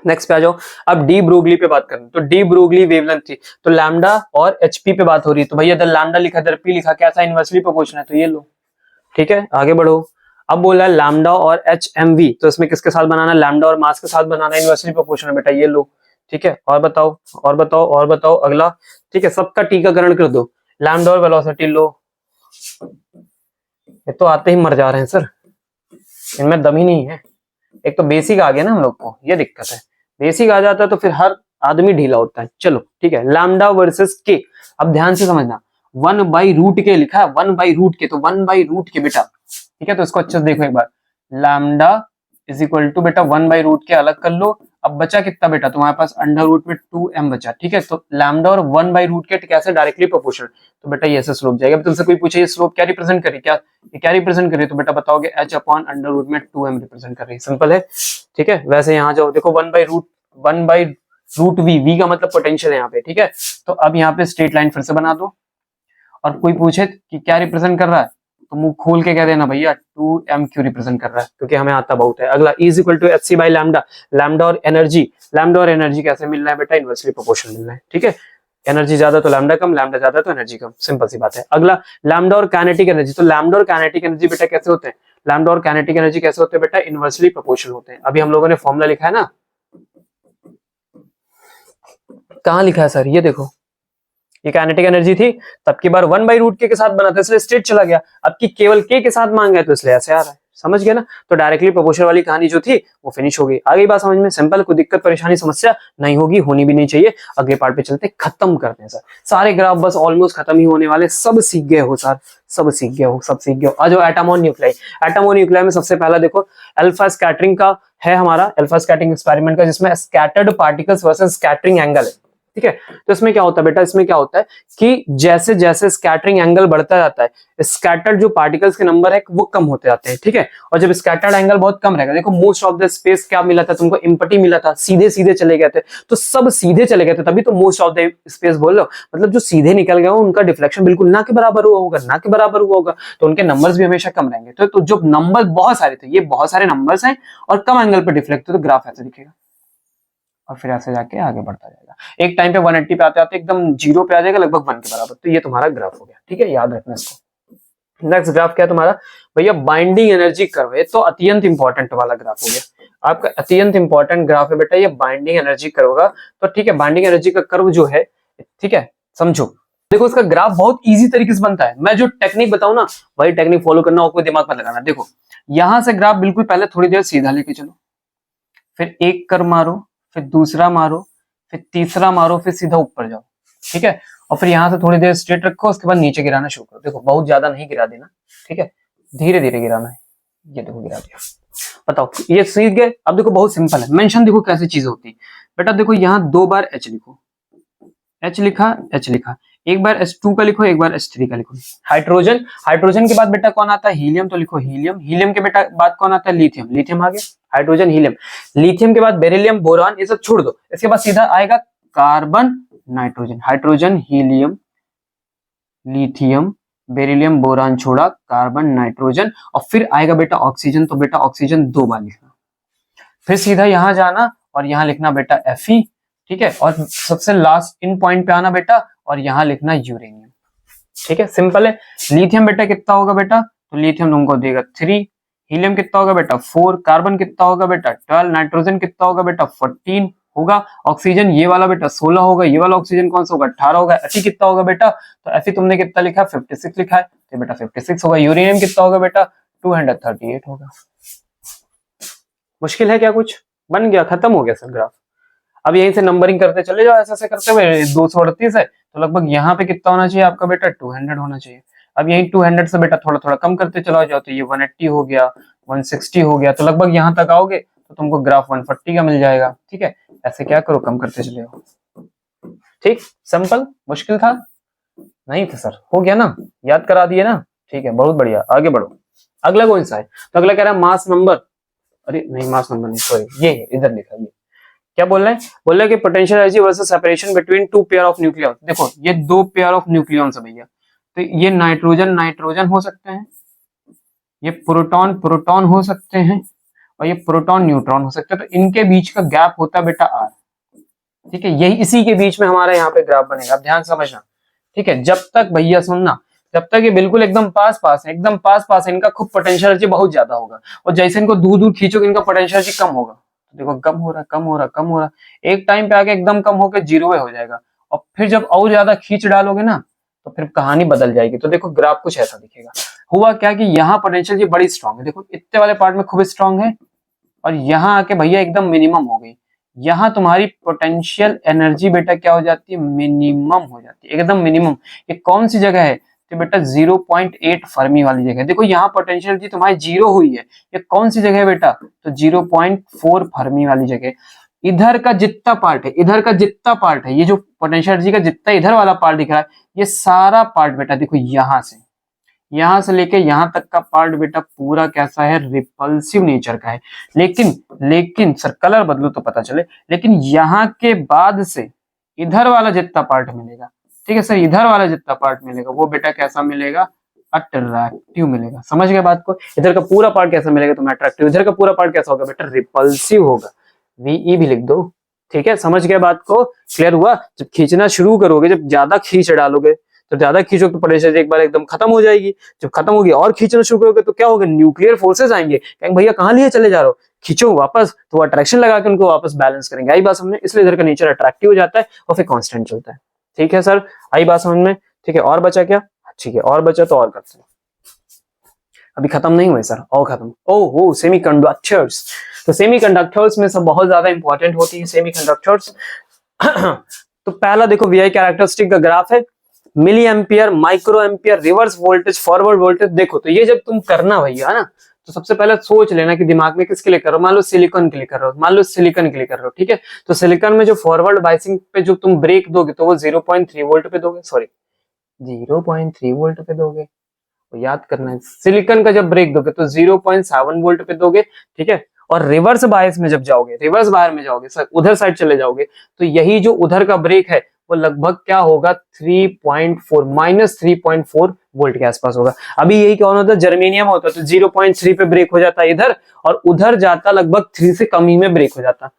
नेक्स्ट पे आ जाओ। अब डी ब्रोगली पे बात करें, तो डी ब्रोगली वेवलेंथ थी, तो लैम्डा और एचपी पे बात हो रही है। तो भैया इधर लैम्डा लिखा, इधर पी लिखा, क्या था, इनवर्सली प्रोपोर्शनल है, तो ये लो। ठीक है, आगे बढ़ो। अब बोला है लैम्डा और HMV, तो इसमें किसके साथ बनाना, लैम्डा और मास के साथ बनाना, इनवर्सली प्रोपोर्शनल बेटा, ये लो। ठीक है, और बताओ और बताओ और बताओ अगला। ठीक है, सबका टीकाकरण कर दो। लैम्डा और वेलोसिटी लो। ये तो आते ही मर जा रहे हैं सर, इनमें दम ही नहीं है। एक तो बेसिक आ गया ना हम लोग को, ये दिक्कत है। बेसिक आ जाता है तो फिर हर आदमी ढीला होता है। चलो ठीक है, लैम्डा वर्सेस के। अब ध्यान से समझना, 1/√k लिखा है, 1/√k, तो 1/√k बेटा। ठीक है, तो इसको अच्छे से देखो एक बार, लैम्डा इज इक्वल टू बेटा 1/√k अलग कर लो। अब बचा कितना बेटा तुम्हारे पास, अंडर रूट में 2m बचा। ठीक है, तो लैम्डा और 1/√k कैसे, डायरेक्टली प्रोपोर्शनल। तो बेटा ये ऐसे स्लोप जाएगा। तुमसे कोई पूछे ये स्लोप क्या रिप्रेजेंट करी, क्या ये क्या रिप्रेजेंट करी, तो बेटा बताओगे h/√2m रिप्रेजेंट कर रही है। सिंपल है। ठीक है, वैसे यहाँ जाओ, देखो 1/√v, v का मतलब पोटेंशियल है यहाँ पे। ठीक है, तो अब यहाँ पे स्ट्रेट लाइन फिर से बना दो, और कोई पूछे कि क्या रिप्रेजेंट कर रहा है, तो मुंह खोल के कह देना भैया 2m क्यों रिप्रेजेंट कर रहा है, क्योंकि हमें आता बहुत है। अगला E इक्वल टू hc/लैम्डा, लैम्डा और एनर्जी कैसे मिल रहा है बेटा, इनवर्सली प्रोपोर्शनल मिल रहा है। ठीक है, एनर्जी ज्यादा तो लैम्डा कम, लैम्डा ज्यादा तो एनर्जी कम, सिंपल सी बात है। अगला लैम्डा और काइनेटिक एनर्जी, तो लैम्डा और काइनेटिक एनर्जी बेटा कैसे होते हैं, लैम्डा और काइनेटिक एनर्जी कैसे होते हैं बेटा, इनवर्सली प्रोपोर्शनल होते हैं। अभी हम लोगों ने फॉर्मूला लिखा है ना, कहाँ लिखा है सर, ये देखो, ये काइनेटिक एनर्जी थी, तब की बार 1/√k के साथ बना था, इसलिए स्ट्रेट चला गया। अब की केवल k के साथ मांगा है, तो इसलिए ऐसे आ रहा है। समझ गए ना। तो डायरेक्टली प्रोपोर्शनल वाली कहानी जो थी वो फिनिश हो गई। आ गई बात समझ में, सिंपल, कोई दिक्कत परेशानी समस्या नहीं होगी, होनी भी नहीं चाहिए। अगले पार्ट पे चलते, खत्म करते हैं सर। सारे ग्राफ बस ऑलमोस्ट खत्म ही होने वाले, सब सीख गए हो सर, सब सीख गए हो, सब सीख गए हो। आ जाओ एटम और न्यूक्लियाई। एटम और न्यूक्लियाई में सबसे पहला देखो अल्फा स्कैटरिंग का है हमारा, अल्फा स्कैटरिंग एक्सपेरिमेंट का, जिसमें scattered particles versus scattering angle है। ठीक है, तो इसमें क्या होता है बेटा, इसमें क्या होता है कि जैसे जैसे स्कैटरिंग एंगल बढ़ता जाता है, स्कैटर्ड जो पार्टिकल्स के नंबर है वो कम होते जाते हैं। ठीक है, और जब स्कैटर्ड एंगल बहुत कम रहेगा, देखो मोस्ट ऑफ द स्पेस क्या मिला था तुमको, एम्प्टी मिला था, सीधे सीधे चले गए थे, तो सब सीधे चले गए थे, तभी तो मोस्ट ऑफ द स्पेस बोल रहे हो। मतलब जो सीधे निकल गए उनका डिफ्लेक्शन बिल्कुल ना के बराबर हुआ होगा, ना के बराबर हुआ होगा, तो उनके नंबर्स भी हमेशा कम रहेंगे। तो जो नंबर बहुत सारे थे, ये बहुत सारे नंबर्स हैं और कम एंगल पर डिफ्लेक्ट, तो ग्राफ ऐसे दिखेगा और फिर ऐसे जाके आगे बढ़ता जाएगा। एक टाइम पे 180 पे आते आते एकदम जीरो पे आ जाएगा, लगभग 1 के बराबर। तो ये तुम्हारा ग्राफ हो गया। ठीक है, याद रखना इसको। नेक्स्ट ग्राफ क्या है तुम्हारा भैया, बाइंडिंग एनर्जी कर्व है। तो अत्यंत इंपॉर्टेंट वाला ग्राफ हो गया आपका, अत्यंत इंपॉर्टेंट ग्राफ है बेटा ये बाइंडिंग एनर्जी कर्व होगा। तो ठीक है, बाइंडिंग एनर्जी का कर्व जो है, ठीक है, समझो। देखो इसका ग्राफ बहुत इजी तरीके से बनता है, मैं जो टेक्निक बताऊं ना वही टेक्निक फॉलो करना और कोई दिमाग मत लगाना। देखो यहां से ग्राफ बिल्कुल पहले थोड़ी देर सीधा लेके चलो, फिर एक कर्व मारो, फिर दूसरा मारो, फिर तीसरा मारो, फिर सीधा ऊपर जाओ। ठीक है, और फिर यहां से थोड़ी देर स्ट्रेट रखो, उसके बाद नीचे गिराना शुरू करो। देखो बहुत ज्यादा नहीं गिरा देना, ठीक है, धीरे धीरे गिराना है। ये देखो गिरा दिया, बताओ ये सीख गए। अब देखो बहुत सिंपल है, मेंशन देखो कैसी चीज होती है बेटा। देखो यहाँ 2 बार H लिखो, H लिखा, H लिखा, एक बार H2 का लिखो, एक बार H3 का लिखो। हाइड्रोजन, हाइड्रोजन के बाद बेटा कौन आता है, हीलियम, तो लिखो हीलियम। हीलियम के बेटा बाद कौन आता है, लिथियम। लिथियम आ गया, हाइड्रोजन हीलियम। लिथियम के बाद बेरिलियम बोरान, ये सब छोड़ दो। इसके बाद सीधा आएगा carbon nitrogen, hydrogen helium lithium beryllium boron छोड़ा, कार्बन नाइट्रोजन, और फिर आएगा बेटा ऑक्सीजन। तो बेटा ऑक्सीजन 2 बार लिखना, फिर सीधा यहां जाना और यहां लिखना बेटा Fe। ठीक है, और सबसे लास्ट इन पॉइंट पे आना बेटा और यहां लिखना यूरेनियम। ठीक है, सिंपल है। लिथियम बेटा कितना होगा बेटा, तो लिथियम तुमको देगा 3, हीलियम कितना होगा बेटा 4, कार्बन कितना होगा बेटा 12, नाइट्रोजन कितना होगा बेटा 14 होगा, ऑक्सीजन ये वाला बेटा 16 होगा, ये वाला ऑक्सीजन कौन सा होगा 18 होगा। Fe कितना होगा बेटा, तो Fe तुमने कितना लिखा 56 लिखा है, तो बेटा 56 होगा। यूरेनियम कितना होगा बेटा 238 होगा। मुश्किल है क्या कुछ, बन गया, खत्म हो गया सर ग्राफ। अब यहीं से नंबरिंग करते चले जाओ, ऐसे ऐसे करते हुए 238 है, तो लगभग यहाँ पे कितना होना चाहिए आपका बेटा 200 होना चाहिए। अब यही 200 से बेटा थोड़ा थोड़ा कम करते चला जाओ, तो ये 180 हो गया, 160 हो गया, तो लगभग यहाँ तक आओगे तो तुमको ग्राफ 140 का मिल जाएगा। ठीक है, ऐसे क्या करो, कम करते चले जाओ। ठीक, सिंपल, मुश्किल था नहीं था सर, हो गया ना, याद करा दिए ना। ठीक है, बहुत बढ़िया, आगे बढ़ो। अगला कौन सा है, तो अगला कह रहा है मास नंबर, अरे नहीं मास नंबर नहीं, सॉरी, ये है, इधर लिखा, ये क्या बोल रहे हैं, बोल रहे हैं कि potential energy versus separation between 2 pair of nucleons. देखो ये 2 पेयर ऑफ न्यूक्लियॉन्स है भैया, तो ये नाइट्रोजन नाइट्रोजन हो सकते हैं, ये प्रोटॉन प्रोटॉन हो सकते हैं, और ये प्रोटॉन न्यूट्रॉन हो सकते हैं। तो इनके बीच का गैप होता है बेटा R। ठीक है, यही इसी के बीच में हमारा यहाँ पे ग्राफ बनेगा, अब ध्यान समझना। ठीक है, जब तक भैया सुनना, जब तक ये बिल्कुल एकदम पास पास है, एकदम पास पास है, इनका खूब पोटेंशियल एनर्जी बहुत ज्यादा होगा, और जैसे इनको दूर दूर खींचोगे इनका पोटेंशियल एनर्जी कम होगा। तो देखो कम हो रहा कम हो रहा कम हो रहा, एक टाइम पे आके एकदम कम होकर 0 हो जाएगा, और फिर जब और ज्यादा खींच डालोगे ना तो फिर कहानी बदल जाएगी। तो देखो ग्राफ कुछ ऐसा दिखेगा। हुआ क्या कि यहाँ पोटेंशियल एनर्जी बड़ी स्ट्रांग है, देखो इतने वाले पार्ट में खूब स्ट्रांग है, और यहाँ आके भैया एकदम मिनिमम हो गई। यहाँ तुम्हारी पोटेंशियल एनर्जी बेटा क्या हो जाती है, मिनिमम हो जाती है, एकदम मिनिमम। ये कौन सी जगह है, तो बेटा 0.8 फर्मी वाली जगह। देखो यहाँ पोटेंशियल एनर्जी तुम्हारी 0 हुई है, ये कौन सी जगह है बेटा, तो 0.4 फर्मी वाली जगह। इधर का जितना पार्ट है, इधर का जितना पार्ट है, ये जो पोटेंशियल एनर्जी का जितना इधर वाला पार्ट दिख रहा है, ये सारा पार्ट बेटा देखो यहाँ से लेके यहाँ तक का पार्ट बेटा पूरा कैसा है, रिपल्सिव नेचर का है। लेकिन सर कलर बदलो तो पता चले, लेकिन यहाँ के बाद से इधर वाला जितना पार्ट मिलेगा, ठीक है सर, इधर वाला जितना पार्ट मिलेगा वो बेटा कैसा मिलेगा, अट्रैक्टिव मिलेगा। समझ गए बात को, इधर का पूरा पार्ट कैसा मिलेगा तुम्हें, अट्रैक्टिव। इधर का पूरा पार्ट कैसा होगा बेटा, रिपल्सिव होगा। VE भी लिख दो, ठीक है, समझ गए बात को, क्लियर हुआ। जब खींचना शुरू करोगे, जब ज्यादा खींच डालोगे, तो ज्यादा खींचोगे तो पोटेंशियल एक बार एकदम खत्म हो जाएगी। जब खत्म होगी और खींचना शुरू करोगे तो क्या होगा, न्यूक्लियर फोर्सेस आएंगे, कहेंगे भैया कहाँ लिए चले जा रहे हो, खींचो वापस, तो अट्रैक्शन लगा के उनको वापस बैलेंस करेंगे। आई बात समझ में, इसलिए इधर का नेचर अट्रैक्टिव हो जाता है और फिर कांस्टेंट चलता है। ठीक है सर, आई बात समझ में, ठीक है। और बचा क्या, ठीक है और बचा तो और करते हैं। अभी खत्म नहीं हुए सर, और खत्म। ओह सेमीकंडक्टर्स। तो सेमीकंडक्टर्स में सब बहुत ज्यादा इंपॉर्टेंट होती है सेमीकंडक्टर्स। तो पहला देखो वीआई कैरेक्टरिस्टिक का ग्राफ है, milliampere, microampere, reverse voltage, forward voltage. देखो तो ये जब तुम करना भैया है ना, तो सबसे पहले सोच लेना कि दिमाग में किसके लिए कर रहे हो। मान लो सिलिकॉन के लिए कर रहे हो, मान लो सिलिकॉन के लिए कर रहे हो, ठीक है। तो सिलिकॉन में जो फॉरवर्ड बाइसिंग पे जो तुम ब्रेक दोगे तो वो 0.3 वोल्ट पे दोगे, सॉरी 0.3 वोल्ट पे दोगे, तो याद करना है। सिलिकॉन का जब ब्रेक दोगे तो 0.7 वोल्ट पे दोगे, ठीक है। और रिवर्स बायस में जब जाओगे, रिवर्स बायर में जाओगे सर, उधर साइड चले जाओगे, तो यही जो उधर का ब्रेक है वो लगभग क्या होगा, 3.4 माइनस 3.4 वोल्ट के आसपास होगा। अभी यही क्या होता है, जर्मेनियम होता तो 0.3 पे ब्रेक हो जाता इधर, और उधर जाता लगभग 3 से कम ही में ब्रेक हो जाता,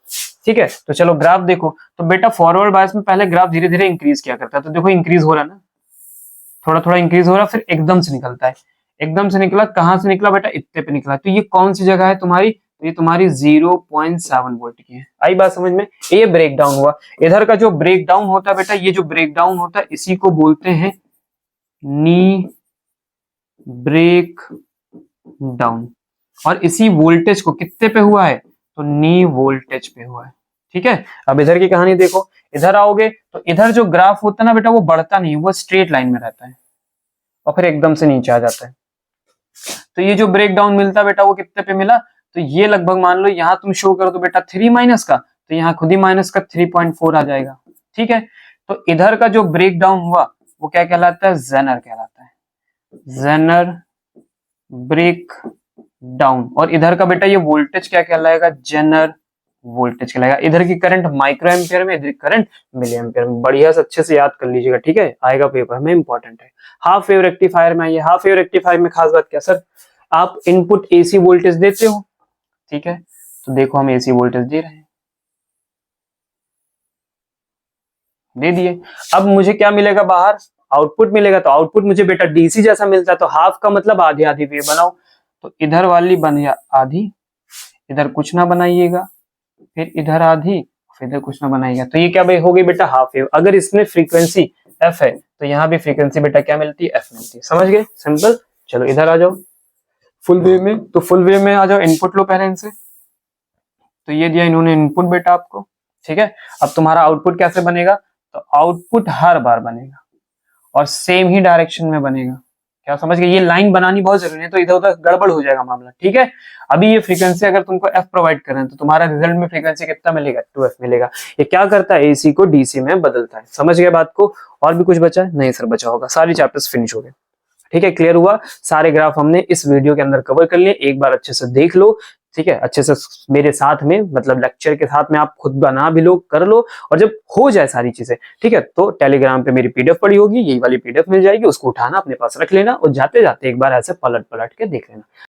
ठीक है। तो चलो ग्राफ देखो, तो बेटा फॉरवर्ड बायस में पहले ग्राफ धीरे धीरे इंक्रीज किया करता है, तो देखो इंक्रीज हो रहा है ना, थोड़ा थोड़ा इंक्रीज हो रहा, फिर एकदम से निकलता है। एकदम से निकला, कहां से निकला बेटा, इतने पे निकला। तो ये कौन सी जगह है तुम्हारी, तो ये तुम्हारी 0.7 वोल्ट की है। आई बात समझ में, ये ब्रेक डाउन हुआ। इधर का जो ब्रेक डाउन होता है बेटा, ये जो ब्रेक डाउन होता है इसी को बोलते हैं नी ब्रेक डाउन। और इसी वोल्टेज को कितने पे हुआ है, तो नी वोल्टेज पे हुआ है, ठीक है। अब इधर की कहानी देखो, इधर आओगे तो इधर जो ग्राफ होता है ना बेटा, वो बढ़ता नहीं, वो स्ट्रेट लाइन में रहता है और फिर एकदम से नीचे आ जाता है। तो ये जो ब्रेक डाउन मिलता है बेटा, वो कितने पे मिला, तो ये लगभग मान लो यहाँ तुम शो करो तो बेटा 3 माइनस का, तो यहाँ खुद ही माइनस का 3.4 आ जाएगा, ठीक है। तो इधर का जो ब्रेक डाउन हुआ वो क्या कहलाता है, जेनर कहलाता है, जेनर ब्रेक डाउन। और इधर का बेटा ये वोल्टेज क्या कहलाएगा, जेनर वोल्टेज कहलाएगा। इधर की करंट माइक्रो एम्पियर में, इधर की करंट मिली एम्पियर में। बढ़िया से अच्छे से याद कर लीजिएगा, ठीक है, आएगा पेपर में, इंपॉर्टेंट है। हाफ वेव रेक्टिफायर में आइए। हाफ वेव रेक्टिफायर में खास बात क्या सर, आप इनपुट एसी वोल्टेज देते हो, ठीक है। तो देखो हम एसी वोल्टेज दे रहे हैं, दे दिए। अब मुझे क्या मिलेगा बाहर, आउटपुट मिलेगा। तो आउटपुट मुझे बेटा डीसी जैसा मिलता है, तो हाफ का मतलब आधी आधी वेव बनाओ। तो इधर वाली बन आधी, इधर कुछ ना बनाइएगा, फिर इधर आधी, फिर इधर कुछ ना बनाइएगा। तो ये क्या भाई हो गई बेटा, हाफ वेव। अगर इसमें फ्रीक्वेंसी एफ है तो यहाँ भी फ्रीक्वेंसी बेटा क्या मिलती है, एफ मिलती है। समझ गए, सिंपल। चलो इधर आ जाओ फुल वेव में। तो फुल वेव में आ जाओ, इनपुट लो पहले इनसे। तो ये दिया इन्होंने इनपुट बेटा आपको, ठीक है। अब तुम्हारा आउटपुट कैसे बनेगा, तो आउटपुट हर बार बनेगा और सेम ही डायरेक्शन में बनेगा। क्या समझ गए, ये लाइन बनानी बहुत जरूरी है, तो इधर उधर गड़बड़ हो जाएगा मामला, ठीक है। अभी ये फ्रीक्वेंसी अगर तुमको एफ प्रोवाइड कर रहे हैं तो तुम्हारा रिजल्ट में फ्रीक्वेंसी कितना मिलेगा, 2f मिलेगा। ये क्या करता है, एसी को डीसी में बदलता है। समझ गए बात को, और भी कुछ बचा है, नहीं सर बचा होगा, सारी चैप्टर्स फिनिश हो गए, ठीक है। क्लियर हुआ, सारे ग्राफ हमने इस वीडियो के अंदर कवर कर लिए, एक बार अच्छे से देख लो, ठीक है। अच्छे से मेरे साथ में, मतलब लेक्चर के साथ में आप खुद बना भी लो, कर लो, और जब हो जाए सारी चीजें, ठीक है, तो टेलीग्राम पे मेरी पीडीएफ पड़ी होगी, यही वाली पीडीएफ मिल जाएगी, उसको उठाना अपने पास रख लेना, और जाते जाते एक बार ऐसे पलट पलट के देख लेना।